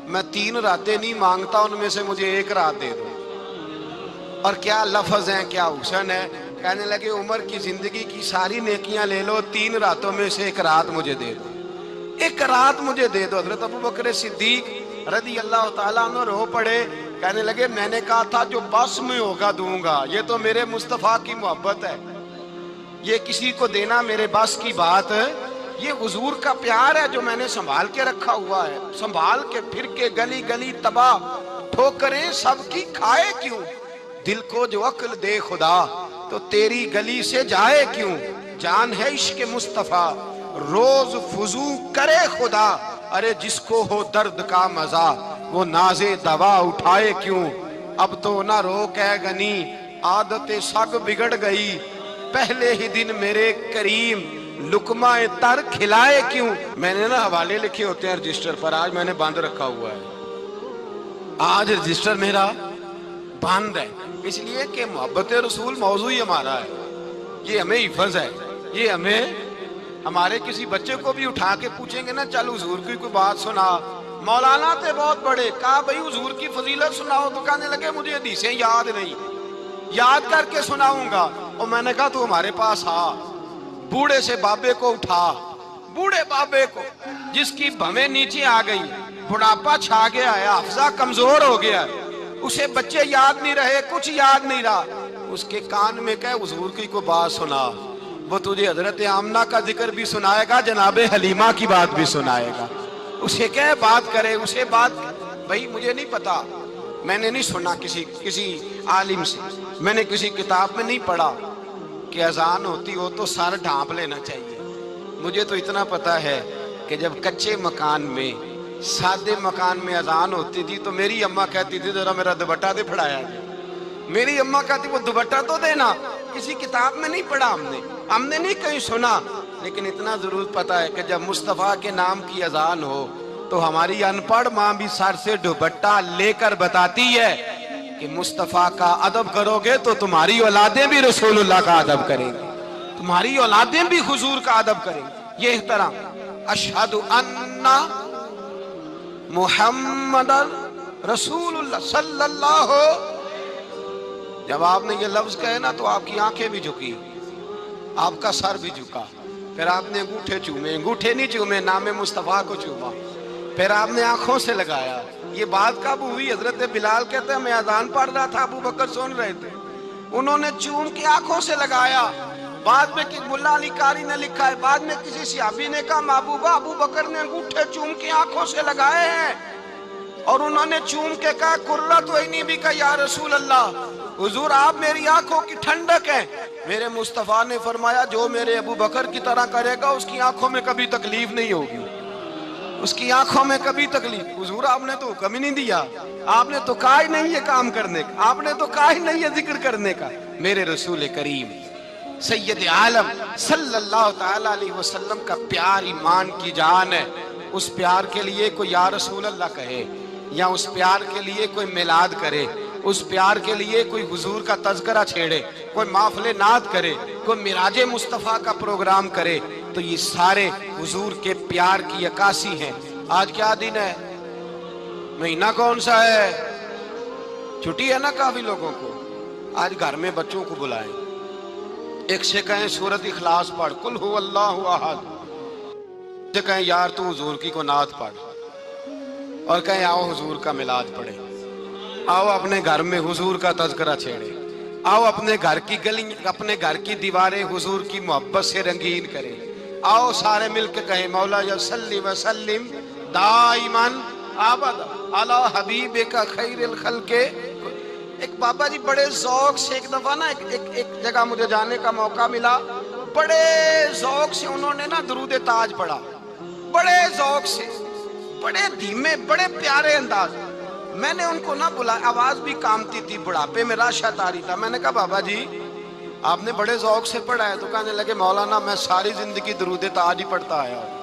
میں 3 راتیں نہیں مانگتا, ان میں سے مجھے 1 رات دے دو. اور کیا لفظ ہیں, کیا حسن ہے. کہنے لگے عمر کی زندگی کی ساری نیکیاں لے لو, 3 راتوں میں سے 1 رات مجھے دے دو, 1 رات مجھے دے دو. حضرت ابو بکر صدیق رضی اللہ تعالیٰ عنہ رو پڑے. کہنے لگے میں نے کہا تھا جو بس میں ہوگا دوں گا, یہ تو میرے مصطفیٰ کی محبت ہے, یہ کسی کو دینا میرے بس کی بات ہے, یہ حضور کا پیار ہے جو میں نے سنبھال کے رکھا ہوا ہے. سنبھال کے پھر کے گلی گلی تباہ ٹھوکریں سب کی کھائے کیوں, دل کو جو عقل دے خدا تو تیری گلی سے جائے کیوں. جان ہے عشق مصطفیٰ روز فضو کرے خدا, ارے جس کو ہو درد کا مزہ وہ ناز دوا اٹھائے کیوں. اب تو نہ روک ہے غنی عادت سگ بگڑ گئی, پہلے ہی دن میرے کریم لقمہ تر کھلائے کیوں. میں نے نا حوالے لکھے ہوتے ہیں رجسٹر پر, آج میں نے بند رکھا ہوا ہے, آج رجسٹر میرا بند ہے, اس لیے کہ محبت رسول موضوع ہی ہمارا ہے, یہ ہمیں حفظ ہے. یہ ہمیں ہمارے کسی بچے کو بھی اٹھا کے پوچھیں گے نا چل حضور کی کوئی بات سنا, مولانا تھے بہت بڑے, کہا بھئی حضور کی فضیلت سناؤ, تو کہنے لگے مجھے حدیثیں یاد نہیں, یاد کر کے سناؤں گا. اور میں نے کہا تو ہمارے پاس آ, بوڑھے سے بابے کو اٹھا, بوڑھے بابے کو جس کی بھویں نیچے آ گئی, بڑھاپا چھا گیا ہے, حافظہ کمزور ہو گیا, اسے بچے یاد نہیں رہے, کچھ یاد نہیں رہا, اس کے کان میں کہے حضور کی کوئی بات سنا, وہ تجھے حضرت آمنہ کا ذکر بھی سنائے گا, جناب حلیمہ کی بات بھی سنائے گا. اسے کہے بات کرے, اسے بات, بھئی مجھے نہیں پتا, میں نے نہیں سنا کسی عالم سے, میں نے کسی کتاب میں نہیں پڑھا کہ اذان ہوتی ہو تو سر ڈھانپ لینا چاہیے. مجھے تو اتنا پتا ہے کہ جب کچے مکان میں سادے مکان میں اذان ہوتی تھی تو میری اماں کہتی تھی ذرا میرا دوپٹہ دے پھڑایا جائے, میری اماں کہتی وہ دوپٹہ تو دینا. کسی کتاب میں نہیں پڑھا ہم نے نہیں کہیں سنا, لیکن اتنا ضرور پتا ہے کہ جب مصطفیٰ کے نام کی اذان ہو تو ہماری ان پڑھ ماں بھی سر سے دوپٹہ لے کر بتاتی ہے کہ مصطفیٰ کا ادب کرو گے تو تمہاری اولادیں بھی رسول اللہ کا ادب کریں گی, تمہاری اولادیں بھی حضور کا ادب کریں گی. یہ احترام, اشہد ان محمد رسول اللہ صلی اللہ. جب آپ نے یہ لفظ کہے نا تو آپ کی آنکھیں بھی جھکی, آپ کا سر بھی جھکا, پھر آپ نے انگوٹھے چومے, انگوٹھے نہیں چومے, نام مصطفیٰ کو چوما, پھر آپ نے آنکھوں سے لگایا. یہ بات کب ہوئی؟ حضرت بلال کہتے ہیں میں اذان پڑھ رہا تھا, ابو بکر سن رہے تھے, انہوں نے چوم کے آنکھوں سے لگایا. بعد میں ملا علی قاری نے لکھا ہے, بعد میں کسی صحابی نے کہا محبوبہ ابو بکر نے انگوٹھے چوم کے آنکھوں سے لگائے ہیں, اور انہوں نے چوم کے کہا قرۃ عینی بک یا رسول اللہ, حضور آپ میری آنکھوں کی ٹھنڈک ہیں. میرے مصطفیٰ نے فرمایا جو میرے ابو بکر کی طرح کرے گا اس کی آنکھوں میں کبھی تکلیف نہیں ہوگی, اس کی آنکھوں میں کبھی تکلیف. حضور آپ نے تو حکم ہی نہیں دیا, آپ نے تو کہا ہی نہیں یہ کام کرنے کا, آپ نے تو کہا ہی نہیں یہ ذکر کرنے کا. میرے رسول کریم سید عالم صلی اللہ تعالی علیہ وسلم کا پیار ایمان کی جان ہے. اس پیار کے لیے کوئی یا رسول اللہ کہے, یا اس پیار کے لیے کوئی میلاد کرے, اس پیار کے لیے کوئی حضور کا تذکرہ چھیڑے, کوئی محفل نعت کرے, کوئی معراج مصطفیٰ کا پروگرام کرے, تو یہ سارے حضور کے پیار کی عکاسی ہیں. آج کیا دن ہے, مہینہ کون سا ہے, چھٹی ہے نا کافی لوگوں کو. آج گھر میں بچوں کو بلائیں, ایک سے کہیں سورۃ اخلاص پڑھ, قل هو اللہ احد, سے کہیں یار تو حضور کی کو نعت پڑھ, اور کہیں آؤ حضور کا میلاد پڑھیں, آؤ اپنے گھر میں حضور کا تذکرہ چھیڑیں, آؤ اپنے گھر کی گلی, اپنے گھر کی دیواریں حضور کی محبت سے رنگین کریں, آؤ سارے مل کے کہیں مولا یا صلی وسلم دائماً ابدا علی حبیبک خیر الخلق. ایک بابا جی بڑے ذوق سے ایک دفعہ نا ایک جگہ مجھے جانے کا موقع ملا, بڑے ذوق سے انہوں نے نا درود تاج پڑھا, بڑے ذوق سے, بڑے دھیمے, بڑے پیارے انداز. میں نے ان کو نہ بلایا, آواز بھی کامتی تھی, بڑھاپے میں راشد آ رہی تھا. میں نے کہا بابا جی آپ نے بڑے ذوق سے پڑھا ہے, تو کہنے لگے مولانا میں ساری زندگی درود تاج ہی پڑھتا آیا ہوں.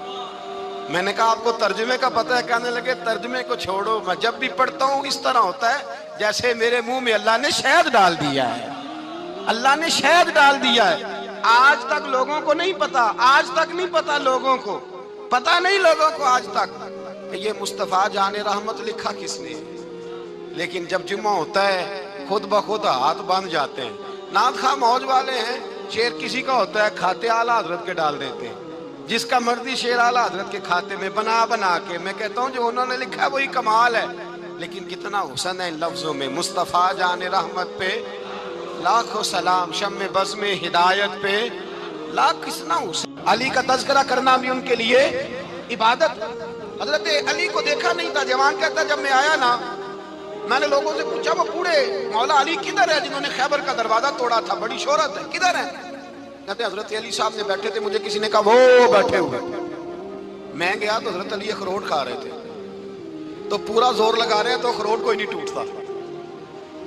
میں نے کہا آپ کو ترجمے کا پتہ ہے؟ کہنے لگے ترجمے کو چھوڑو, میں جب بھی پڑھتا ہوں اس طرح ہوتا ہے جیسے میرے منہ میں اللہ نے شہد ڈال دیا ہے, اللہ نے شہد ڈال دیا ہے. آج تک لوگوں کو نہیں پتا, آج تک نہیں پتا لوگوں کو, پتا نہیں لوگوں کو آج تک کہ یہ مصطفیٰ جان رحمت لکھا کس نے. لیکن جب جمعہ ہوتا ہے خود بخود ہاتھ بند جاتے ہیں. نعت خواہ موج والے ہیں, شعر کسی کا ہوتا ہے کھاتے اعلیٰ حضرت کے ڈال دیتے ہیں, جس کا مرضی شعر اعلیٰ حضرت کے کھاتے میں بنا بنا کے. میں کہتا ہوں جو انہوں نے لکھا ہے وہی کمال ہے, لیکن کتنا حسن ہے ان لفظوں میں. مصطفیٰ جان رحمت پہ لاکھوں سلام, شم بزم ہدایت پہ لاکھ, کتنا حسن. علی کا تذکرہ کرنا بھی ان کے لیے عبادت. حضرت علی کو دیکھا نہیں تھا, جوان کہتا جب میں آیا نا میں نے لوگوں سے پوچھا وہ بوڑھے مولا علی کدھر ہے جنہوں نے خیبر کا دروازہ توڑا تھا, بڑی شہرت ہے, کدھر ہے؟ کہتے حضرت علی صاحب نے بیٹھے تھے, مجھے کسی نے کہا وہ بیٹھے ہوئے. میں گیا تو حضرت علی اخروٹ کھا رہے تھے, تو پورا زور لگا رہے ہیں تو اخروٹ کوئی نہیں ٹوٹتا,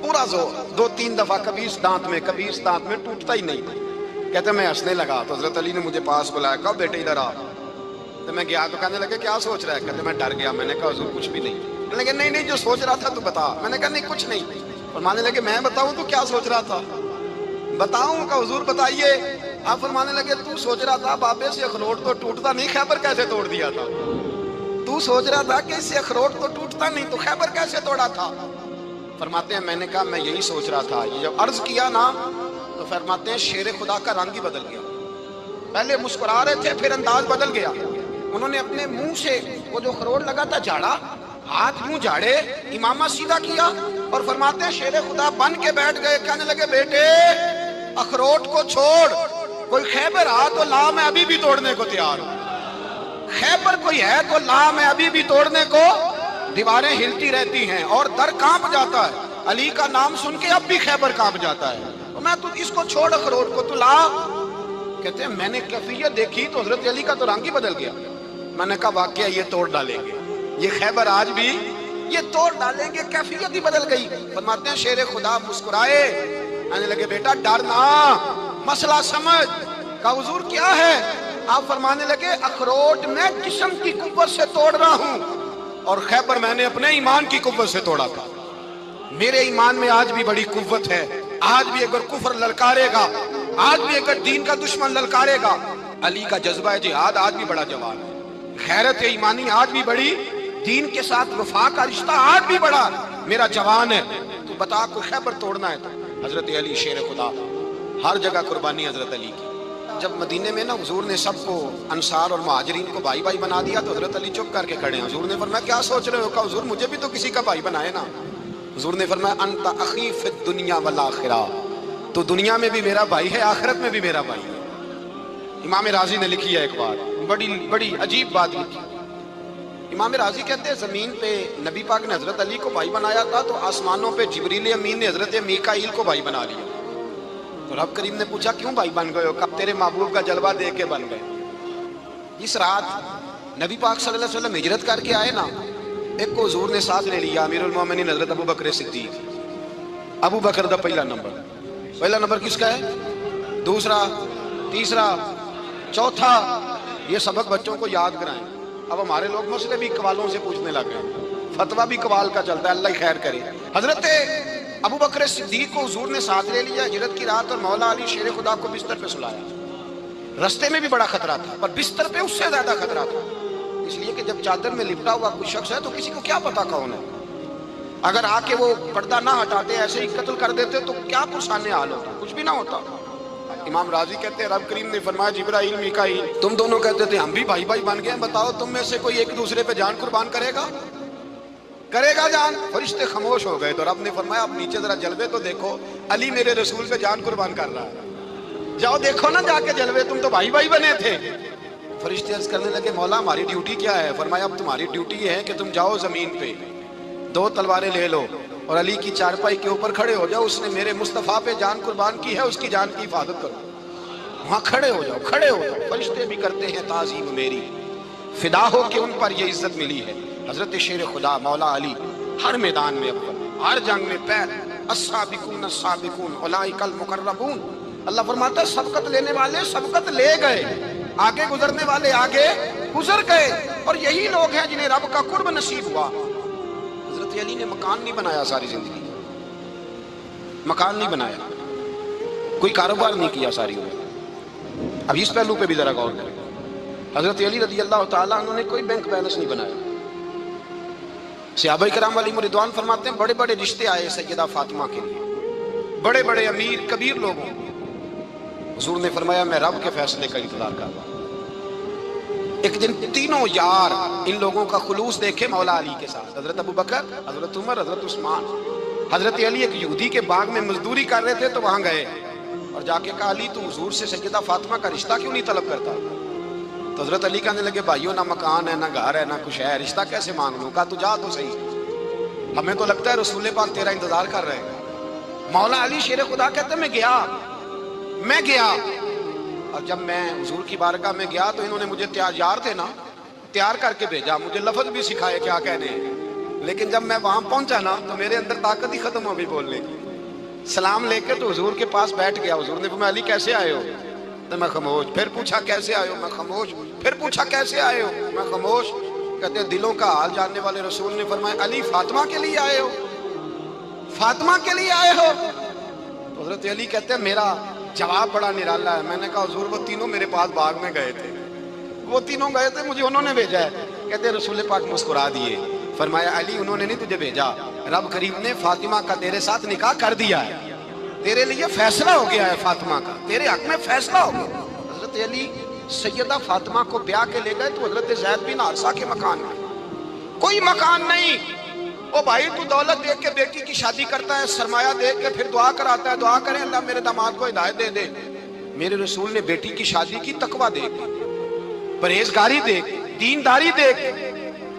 پورا زور, 2-3 دفعہ کبھی اس دانت میں کبھی اس دانت میں, ٹوٹتا ہی نہیں. کہتے میں ہنسنے لگا تو حضرت علی نے مجھے پاس بلایا, کہا بیٹے ادھر آ. تو میں گیا تو کہنے لگے کیا سوچ رہا ہے؟ کہتے میں ڈر گیا. میں نے کہا حضور کچھ بھی نہیں. کہنے لگے نہیں جو سوچ رہا تھا تو بتا. میں نے کہا نہیں کچھ نہیں. فرمانے لگے میں بتاؤں تو کیا سوچ رہا تھا؟ بتاؤں؟ کہ حضور بتائیے. آپ فرمانے لگے تو سوچ رہا تھا بابے سے اخروٹ تو ٹوٹتا نہیں, خیبر کیسے توڑ دیا تھا؟ تو سوچ رہا تھا کہ اس سے اخروٹ تو ٹوٹتا نہیں, تو خیبر کیسے توڑا تھا؟ فرماتے ہیں میں نے کہا میں یہی سوچ رہا تھا. یہ جب عرض کیا نا تو فرماتے ہیں شیر خدا کا رنگ ہی بدل گیا. پہلے مسکرا رہے تھے پھر انداز بدل گیا. انہوں نے اپنے منہ سے وہ جو اخروٹ لگا تھا جھاڑا, ہاتھ منہ جھاڑے, امامہ سیدھا کیا, اور فرماتے ہیں شیر خدا بن کے بیٹھ گئے. کہنے لگے بیٹے اخروٹ کو چھوڑ, کوئی خیبر آ تو لا, میں ابھی بھی توڑنے کو تیار ہوں. خیبر کوئی ہے تو لا, میں ابھی بھی توڑنے کو. دیواریں ہلتی رہتی ہیں اور در کانپ جاتا ہے. علی کا نام سن کے اب بھی خیبر کانپ جاتا ہے. تو میں تو اس کو چھوڑ اخروٹ کو, تو لا. کہتے ہیں میں نے کیفیت دیکھی تو حضرت علی کا تو رنگ ہی بدل گیا. میں نے کہا واقعہ یہ توڑ ڈالیں گے, یہ خیبر آج بھی یہ توڑ ڈالیں گے, کیفیت ہی بدل گئی. فرماتے ہیں شیر خدا مسکرائے, آنے لگے بیٹا ڈرنا, مسئلہ سمجھ. کہا حضور کیا ہے؟ آپ فرمانے لگے اخروٹ میں جسم کی قوت سے توڑ رہا ہوں, اور خیبر میں نے اپنے ایمان کی قوت سے توڑا تھا. میرے ایمان میں آج بھی بڑی قوت ہے. آج بھی اگر کفر للکارے گا, آج بھی اگر دین کا دشمن للکارے گا, علی کا جذبہ جہاد آج بھی بڑا جوان ہے. غیرت ایمانی آج بھی بڑی, دین کے ساتھ وفا کا رشتہ آج بھی بڑا میرا جوان ہے. تو بتا کوئی خیبر توڑنا ہے تو حضرت علی شیر خدا, ہر جگہ قربانی حضرت علی کی. جب مدینے میں نا حضور نے سب کو انصار اور مہاجرین کو بھائی بھائی بنا دیا تو حضرت علی چپ کر کے کھڑے ہیں. حضور نے فرمایا کیا سوچ رہے ہو؟ کہا حضور مجھے بھی تو کسی کا بھائی بنائے نا. حضور نے فرمایا انت اخی فی الدنیا والآخرہ, تو دنیا میں بھی میرا بھائی ہے, آخرت میں بھی میرا بھائی ہے. امام راضی نے لکھی ہے ایک بات, بڑی عجیب بات لکھی. امام راضی کہتے ہیں زمین پہ نبی پاک نے حضرت علی کو بھائی بنایا تھا, تو آسمانوں پہ جبریل امین نے حضرت میکائیل کو بھائی بنا لیا. تو رب کریم نے پوچھا کیوں بھائی بن گئے ہو؟ کب تیرے محبوب کا جلوہ دیکھ کے بن گئے. اس رات نبی پاک صلی اللہ علیہ وسلم ہجرت کر کے آئے نا, ایک کو حضور نے ساتھ لے لیا, امیر المومنین حضرت ابو بکر صدیق. ابو بکر دا پہلا نمبر کس کا ہے؟ دوسرا، تیسرا، چوتھا، یہ سبق بچوں کو یاد کرائیں۔ اب ہمارے لوگ مسئلے بھی قوالوں سے پوچھنے لگ گئے، فتویٰ بھی قوال کا چلتا ہے، اللہ ہی خیر کرے۔ حضرت ابو بکر صدیق کو حضور نے ساتھ لے لیا ہجرت کی رات، اور مولا علی شیر خدا کو بستر پہ سلایا۔ رستے میں بھی بڑا خطرہ تھا، پر بستر پہ اس سے زیادہ خطرہ تھا، اس لیے کہ جب چادر میں لپٹا ہوا کوئی شخص ہے تو کسی کو کیا پتا کون ہے، اگر آ کے وہ پردہ نہ ہٹاتے ایسے ہی قتل کر دیتے تو کیا پرسانے حال ہوتا، کچھ بھی نہ ہوتا۔ امام راضی کہتے ہیں رب کریم نے فرمایا جبرائیل میکائیل تم دونوں کہتے تھے ہم بھی بھائی بھائی بن گئے ہیں، بتاؤ تم میں سے کوئی ایک دوسرے پہ جان قربان کرے گا جان؟ فرشتے خاموش ہو گئے تو رب نے فرمایا اب نیچے ذرا جلوے تو دیکھو، علی میرے رسول پہ جان قربان کر رہا ہے، جاؤ دیکھو نا جا کے جلوے، تم تو بھائی بھائی بنے تھے۔ فرشتے عرض کرنے لگے مولا ہماری ڈیوٹی کیا ہے؟ فرمایا اب تمہاری ڈیوٹی یہ ہے کہ تم جاؤ زمین پہ 2 تلواریں لے لو اور علی کی چارپائی کے اوپر کھڑے ہو جاؤ، اس نے میرے مصطفیٰ پہ جان قربان کی ہے، اس کی جان کی حفاظت کرو، وہاں کھڑے ہو جاؤ۔ فرشتے بھی کرتے ہیں تعظیم میری، فدا ہو کہ ان پر یہ عزت ملی ہے۔ حضرت شیر خدا مولا علی ہر میدان میں اول، ہر جنگ میں پیر، السابقون السابقون اولئک المقربون۔ اللہ فرماتا ہے سبقت لینے والے سبقت لے گئے، آگے گزرنے والے آگے گزر گئے، اور یہی لوگ ہیں جنہیں رب کا قرب نصیب ہوا۔ حضرت علی نے مکان نہیں بنایا، ساری زندگی مکان نہیں بنایا، کوئی کاروبار نہیں کیا ساری عمر۔ اب اس پہلو پہ بھی ذرا غور کریں، حضرت علی رضی اللہ تعالیٰ عنہ نے کوئی بینک بیلنس نہیں بنایا۔ صحابہ کرام علیہم رضوان فرماتے ہیں بڑے بڑے رشتے آئے سیدہ فاطمہ کے لیے، بڑے بڑے امیر کبیر لوگوں، حضور نے فرمایا میں رب کے فیصلے کا انتظار کر رہا ہوں۔ ایک دن تینوں یار ان لوگوں کا خلوص دیکھے مولا علی کے ساتھ، حضرت ابو بکر، حضرت عمر، حضرت عثمان۔ حضرت علی ایک یہودی کے باغ میں مزدوری کر رہے تھے تو وہاں گئے اور جا کے کہا علی تو حضور سے سیدہ فاطمہ کا رشتہ کیوں نہیں طلب کرتا؟ تو حضرت علی کہنے لگے بھائیو نہ مکان ہے نہ گھر ہے نہ کچھ ہے، رشتہ کیسے مانگ لوں؟ کہا تو جا تو صحیح، ہمیں تو لگتا ہے رسول پاک تیرا انتظار کر رہے ہیں۔ مولا علی شیر خدا کہتے ہیں میں گیا اور جب میں حضور کی بارگاہ میں گیا تو انہوں نے مجھے یار تھے نا تیار کر کے بھیجا، مجھے لفظ بھی سکھائے کیا کہنے ہیں، لیکن جب میں وہاں پہنچا نا تو میرے اندر طاقت ہی ختم ہو گئی بولنے کی۔ سلام لے کے تو حضور کے پاس بیٹھ گیا، حضور نے فرمایا علی کیسے آئے ہو؟ تو میں خاموش، پھر پوچھا کیسے آئے ہو؟ میں خاموش، پھر پوچھا کیسے آئے ہو؟ میں خاموش۔ کہتے ہیں دلوں کا حال جاننے والے رسول نے فرمایا علی فاطمہ کے لیے آئے ہو؟ فاطمہ کے لیے آئے ہو؟ تو حضرت علی کہتے ہیں میرا جواب بڑا نرالا ہے۔ میں نے کہا حضور وہ تینوں میرے پاس باغ میں گئے تھے، وہ تینوں گئے تھے، مجھے انہوں نے بھیجا ہے۔ کہتے ہیں رسول پاک مسکرا دیے، فرمایا علی انہوں نے نہیں تجھے بھیجا، رب کریم نے فاطمہ کا تیرے ساتھ نکاح کر دیا ہے، تیرے لیے فیصلہ ہو گیا ہے فاطمہ کا، تیرے حق میں فیصلہ ہو گیا۔ حضرت علی سیدہ فاطمہ کو بیاہ کے لے گئے تو حضرت زید بن حارثہ کے مکان میں کوئی مکان نہیں۔ او بھائی تو دولت دیکھ کے بیٹی کی شادی کرتا ہے، سرمایہ دیکھ کے پھر دعا کراتا ہے، دعا کریں اللہ میرے داماد کو ہدایت دے دے۔ میرے رسول نے بیٹی کی شادی کی تقوی دیکھ، پرہیزگاری دیکھ، دینداری دیکھ،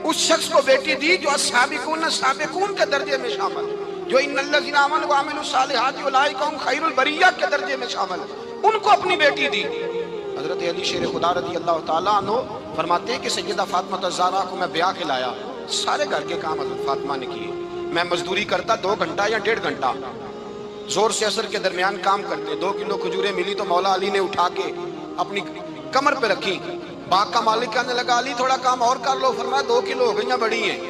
اس شخص کو بیٹی دی جو السابقون السابقون کے درجے میں شامل، جو ان الذین آمنوا وعملوا الصالحات اولئک هم خیر البریہ کے درجے میں شامل، ان کو اپنی بیٹی دی۔ حضرت علی شیر خدا رضی اللہ تعالیٰ عنہ فرماتے ہیں کہ سیدہ فاطمہ الزہرا کو میں بیاہ کے لایا، سارے گھر کے کام حضرت فاطمہ نے کیے، میں مزدوری کرتا 2 گھنٹہ یا 1.5 گھنٹہ، زور سے عصر کے درمیان کام کرتے، 2 کلو کھجوریں ملی تو مولا علی نے اٹھا کے اپنی کمر پہ رکھی۔ باغ کا مالک کہنے لگا علی تھوڑا کام اور کر لو، فرمایا 2 کلو ہو گئیں بڑی ہیں،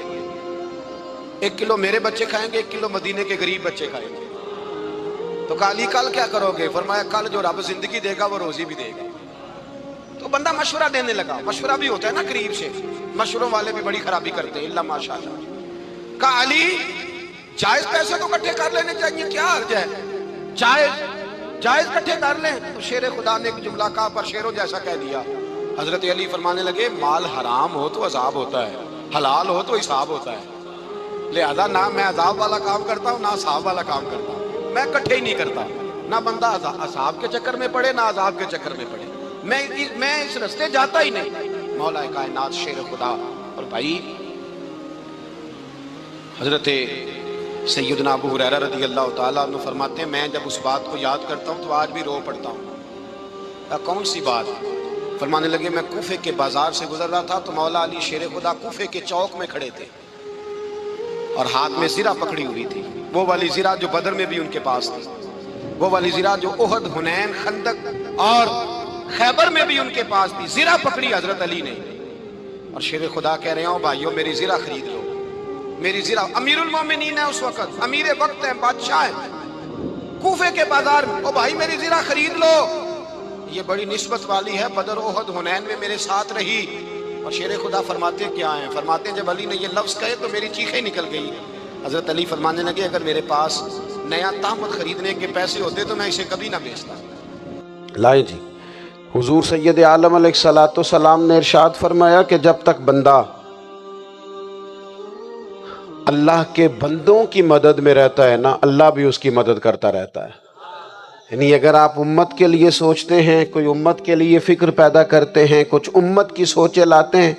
1 کلو میرے بچے کھائیں گے، 1 کلو مدینے کے غریب بچے کھائیں گے۔ تو کہا علی کل کیا کرو گے؟ فرمایا کل جو رب زندگی دے گا وہ روزی بھی دے گا۔ تو بندہ مشورہ دینے لگا، مشورہ بھی ہوتا ہے نا قریب سے، مشوروں والے بھی بڑی خرابی کرتے ہیں اللہ ماشاءاللہ۔ کہا علی جائز پیسے تو اکٹھے کر لینے چاہیے، کیا حرج ہے، جائز اکٹھے کر لیں۔ تو شیر خدا نے ایک جملہ کہا پر شیروں جیسا کہہ دیا۔ حضرت علی فرمانے لگے مال حرام ہو تو عذاب ہوتا ہے، حلال ہو تو حساب ہوتا ہے، لہذا نہ میں عذاب والا کام کرتا ہوں نہ حساب والا کام کرتا ہوں، میں اکٹھے ہی نہیں کرتا، نہ بندہ حساب کے چکر میں پڑے نہ عذاب کے چکر میں پڑے، میں اس رستے جاتا ہی نہیں۔ مولا کائنات شیر خدا۔ اور بھائی حضرت سیدنا ابو ہریرہ رضی اللہ تعالیٰ عنہ فرماتے ہیں میں جب اس بات کو یاد کرتا ہوں تو آج بھی رو پڑتا ہوں۔ کون سی بات؟ فرمانے لگے میں کوفے کے بازار سے گزر رہا تھا تو مولا علی شیر خدا کوفے کے چوک میں کھڑے تھے اور ہاتھ میں زرہ پکڑی ہوئی تھی، وہ والی زرہ جو بدر میں بھی ان کے پاس تھی۔ وہ والی زرہ جو احد، حنین، خندق اور خیبر میں بھی ان کے پاس تھی. زرہ پکڑی حضرت علی نے اور شیر خدا کہہ رہے ہوں بھائیو میری زرہ خرید لو. میری زرہ امیر المومنین ہے اس وقت، امیر وقت ہے، بادشاہ ہے کوفے کے بازار میں. او بھائی میری زرہ خرید لو، یہ بڑی نسبت والی ہے، بدر احد حنین میں میرے ساتھ رہی. اور شیر خدا فرماتے کیا ہیں؟ فرماتے ہیں جب علی نے یہ لفظ کہے تو میری چیخیں نکل گئی. حضرت علی فرمانے لگے اگر میرے پاس نیا تامت خریدنے کے پیسے ہوتے تو میں اسے کبھی نہ بیچتا. لائیں جی، حضور سید عالم علیہ السلام نے ارشاد فرمایا کہ جب تک بندہ اللہ کے بندوں کی مدد میں رہتا ہے نا، اللہ بھی اس کی مدد کرتا رہتا ہے. یعنی اگر آپ امت کے لیے سوچتے ہیں، کوئی امت کے لیے فکر پیدا کرتے ہیں، کچھ امت کی سوچیں لاتے ہیں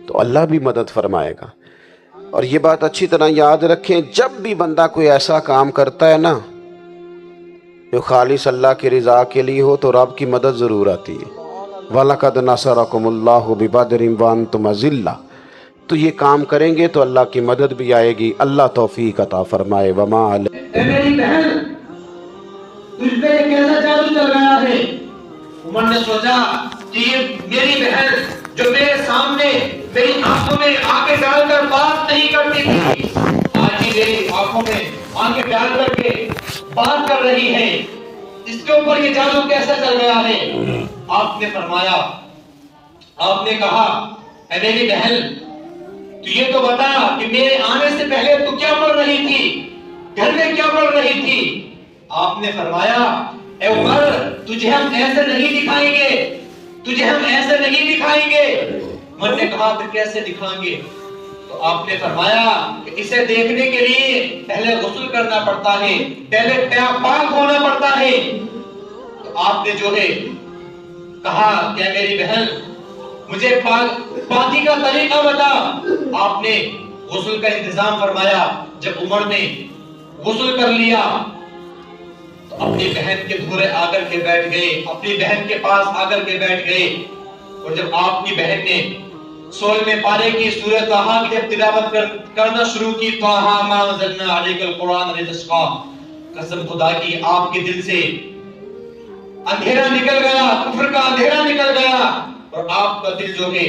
تو اللہ بھی مدد فرمائے گا. اور یہ بات اچھی طرح یاد رکھیں، جب بھی بندہ کوئی ایسا کام کرتا ہے نا جو خالص اللہ کی رضا کے لیے ہو تو رب کی مدد ضرور آتی ہے. وَلَقَدْ نَصَرَكُمُ اللَّهُ بِبَدْرٍ وَأَنْتُمْ أَذِلَّةٌ. تو یہ کام کریں گے تو اللہ کی مدد بھی آئے گی. اللہ توفیق عطا فرمائے. وما علیہ. اے میری بہن، تجھ پہ کیسا جادو چل رہا ہے؟ عمر نے سوچا کہ یہ میری بہن جو میرے سامنے میری آنکھوں میں آنکھیں ڈال کر بات نہیں کرتی تھی، آج ہی میری آنکھوں میں آنکھیں ڈال کر کے بات کر رہی ہے. اس کے اوپر یہ جادو کیسا چل رہا ہے؟ آپ نے فرمایا، آپ نے کہا اے میری بہن تو یہ تو بتا کہ میرے آنے سے پہلے تو کیا پڑھ رہی تھی، گھر میں کیا پڑھ رہی تھی؟ آپ نے فرمایا اے عمر تجھے ہم ایسے نہیں دکھائیں گے، تجھے ہم ایسے نہیں دکھائیں گے. عمر نے کہا پھر کیسے دکھائیں گے؟ تو آپ نے فرمایا کہ اسے دیکھنے کے لیے پہلے غسل کرنا پڑتا ہے، پہلے پاک ہونا پڑتا ہے. تو آپ نے جو ہے کہا کہ میری بہن مجھے پاکی کا طریقہ بتا. آپ نے غسل کا انتظام فرمایا. جب عمر نے غسل کر لیا تو اپنی بہن کے دھورے آ کر کے بیٹھ گئے، اپنی بہن کے پاس آ کر کے بیٹھ گئے. اور جب آپ کی بہن نے 16ویں پارے کی سورہ طٰہٰ کی تلاوت کرنا شروع کی، طٰہٰ ما انزلنا علیک القرآن لتشقیٰ، قسم خدا کی آپ کے دل سے اندھیرا نکل گیا، کفر کا اندھیرا نکل گیا اور آپ کا دل جو ہے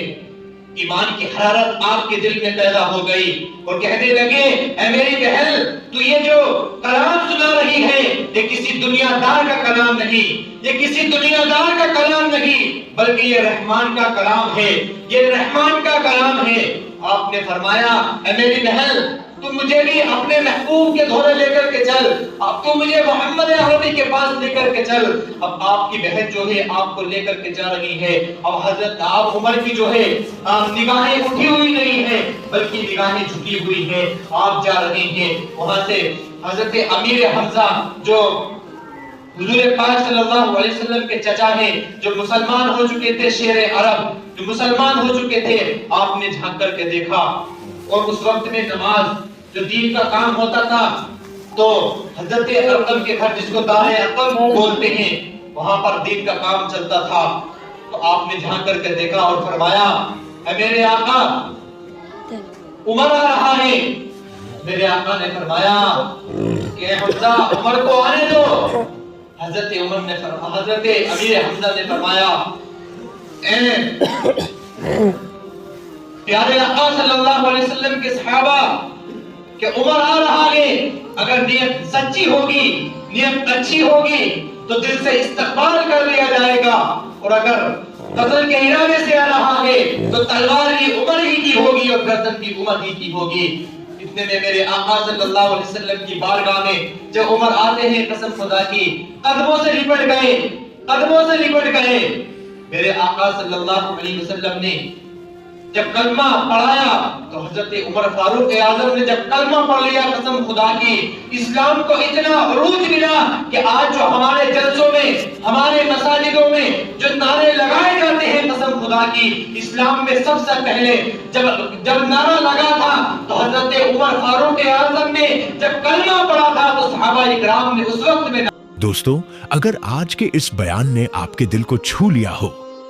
ایمان کی حرارت آپ کے دل میں پیدا ہو گئی اور کہنے لگے اے میری بہن تو یہ جو کلام سنا رہی ہے یہ کسی دنیا دار کا کلام نہیں، یہ کسی دنیا دار کا کلام نہیں بلکہ یہ رحمان کا کلام ہے، یہ رحمان کا کلام ہے. آپ نے فرمایا اے میری بہن تو مجھے بھی اپنے محبوب کے دھورے لے کر کے چل، اب تو مجھے محمد عربی کے پاس لے کر کے چل. اب آپ کی بہن جو ہے آپ کو لے کر کے جا رہی ہے. اب حضرت آپ عمر کی جو ہے نگاہیں اٹھی ہوئی نہیں ہیں بلکہ نگاہیں جھکی ہوئی ہیں. آپ جا رہے ہیں وہاں سے حضرت امیر حمزہ جو حضور پاک صلی اللہ علیہ وسلم کے چچا ہیں، جو مسلمان ہو چکے تھے، شیر عرب جو مسلمان ہو چکے تھے، آپ نے جھانک کر کے دیکھا. اور اس وقت میں نماز جو دین کا کام ہوتا تھا تو حضرت ارقم کے گھر جس کو دار ارقم بولتے ہیں وہاں پر دین کا کام چلتا تھا. تو آپ نے جھانک کر کے دیکھا اور فرمایا اے میرے آقا عمر آ رہا ہے. میرے آقا نے فرمایا کہ حمزہ عمر کو آنے دو. حضرت امیر حمزہ نے فرمایا اے پیارے آقا صلی اللہ علیہ وسلم کے صحابہ کہ عمر آ رہا ہے، اگر نیت سچی ہوگی، نیت اچھی ہوگی تو دل سے استقبال کر لیا جائے گا، اور اگر قتل کے ارادے سے آ رہا ہے تو تلوار ہی عمر ہی کی ہوگی اور گردن کی عمر ہی کی ہوگی. اتنے میں میرے آقا صلی اللہ علیہ وسلم کی بارگاہ میں جب عمر آتے ہیں قسم خدا کی قدموں سے لپٹ گئے، قدموں سے لپٹ گئے. میرے آقا صلی اللہ علیہ وسلم نے جب کلمہ پڑھایا تو حضرت عمر فاروق اعظم نے جب کلمہ پڑھ لیا قسم خدا کی اسلام کو اتنا عروج ملا کہ آج جو ہمارے جلسوں میں ہمارے مساجدوں میں جو نعرے لگائے جاتے ہیں قسم خدا کی اسلام میں سب سے پہلے جب نعرہ لگا تھا تو حضرت عمر فاروق اعظم نے جب کلمہ پڑھا تھا تو صحابہ اکرام نے اس وقت میں. دوستو اگر آج کے اس بیان نے آپ کے دل کو چھو لیا ہو،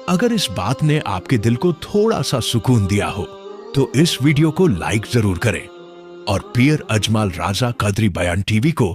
اگر اس بات نے آپ کے دل کو تھوڑا سا سکون دیا ہو تو اس ویڈیو کو لائک ضرور کریں اور پیر اجمل رازا قادری بیان ٹی وی کو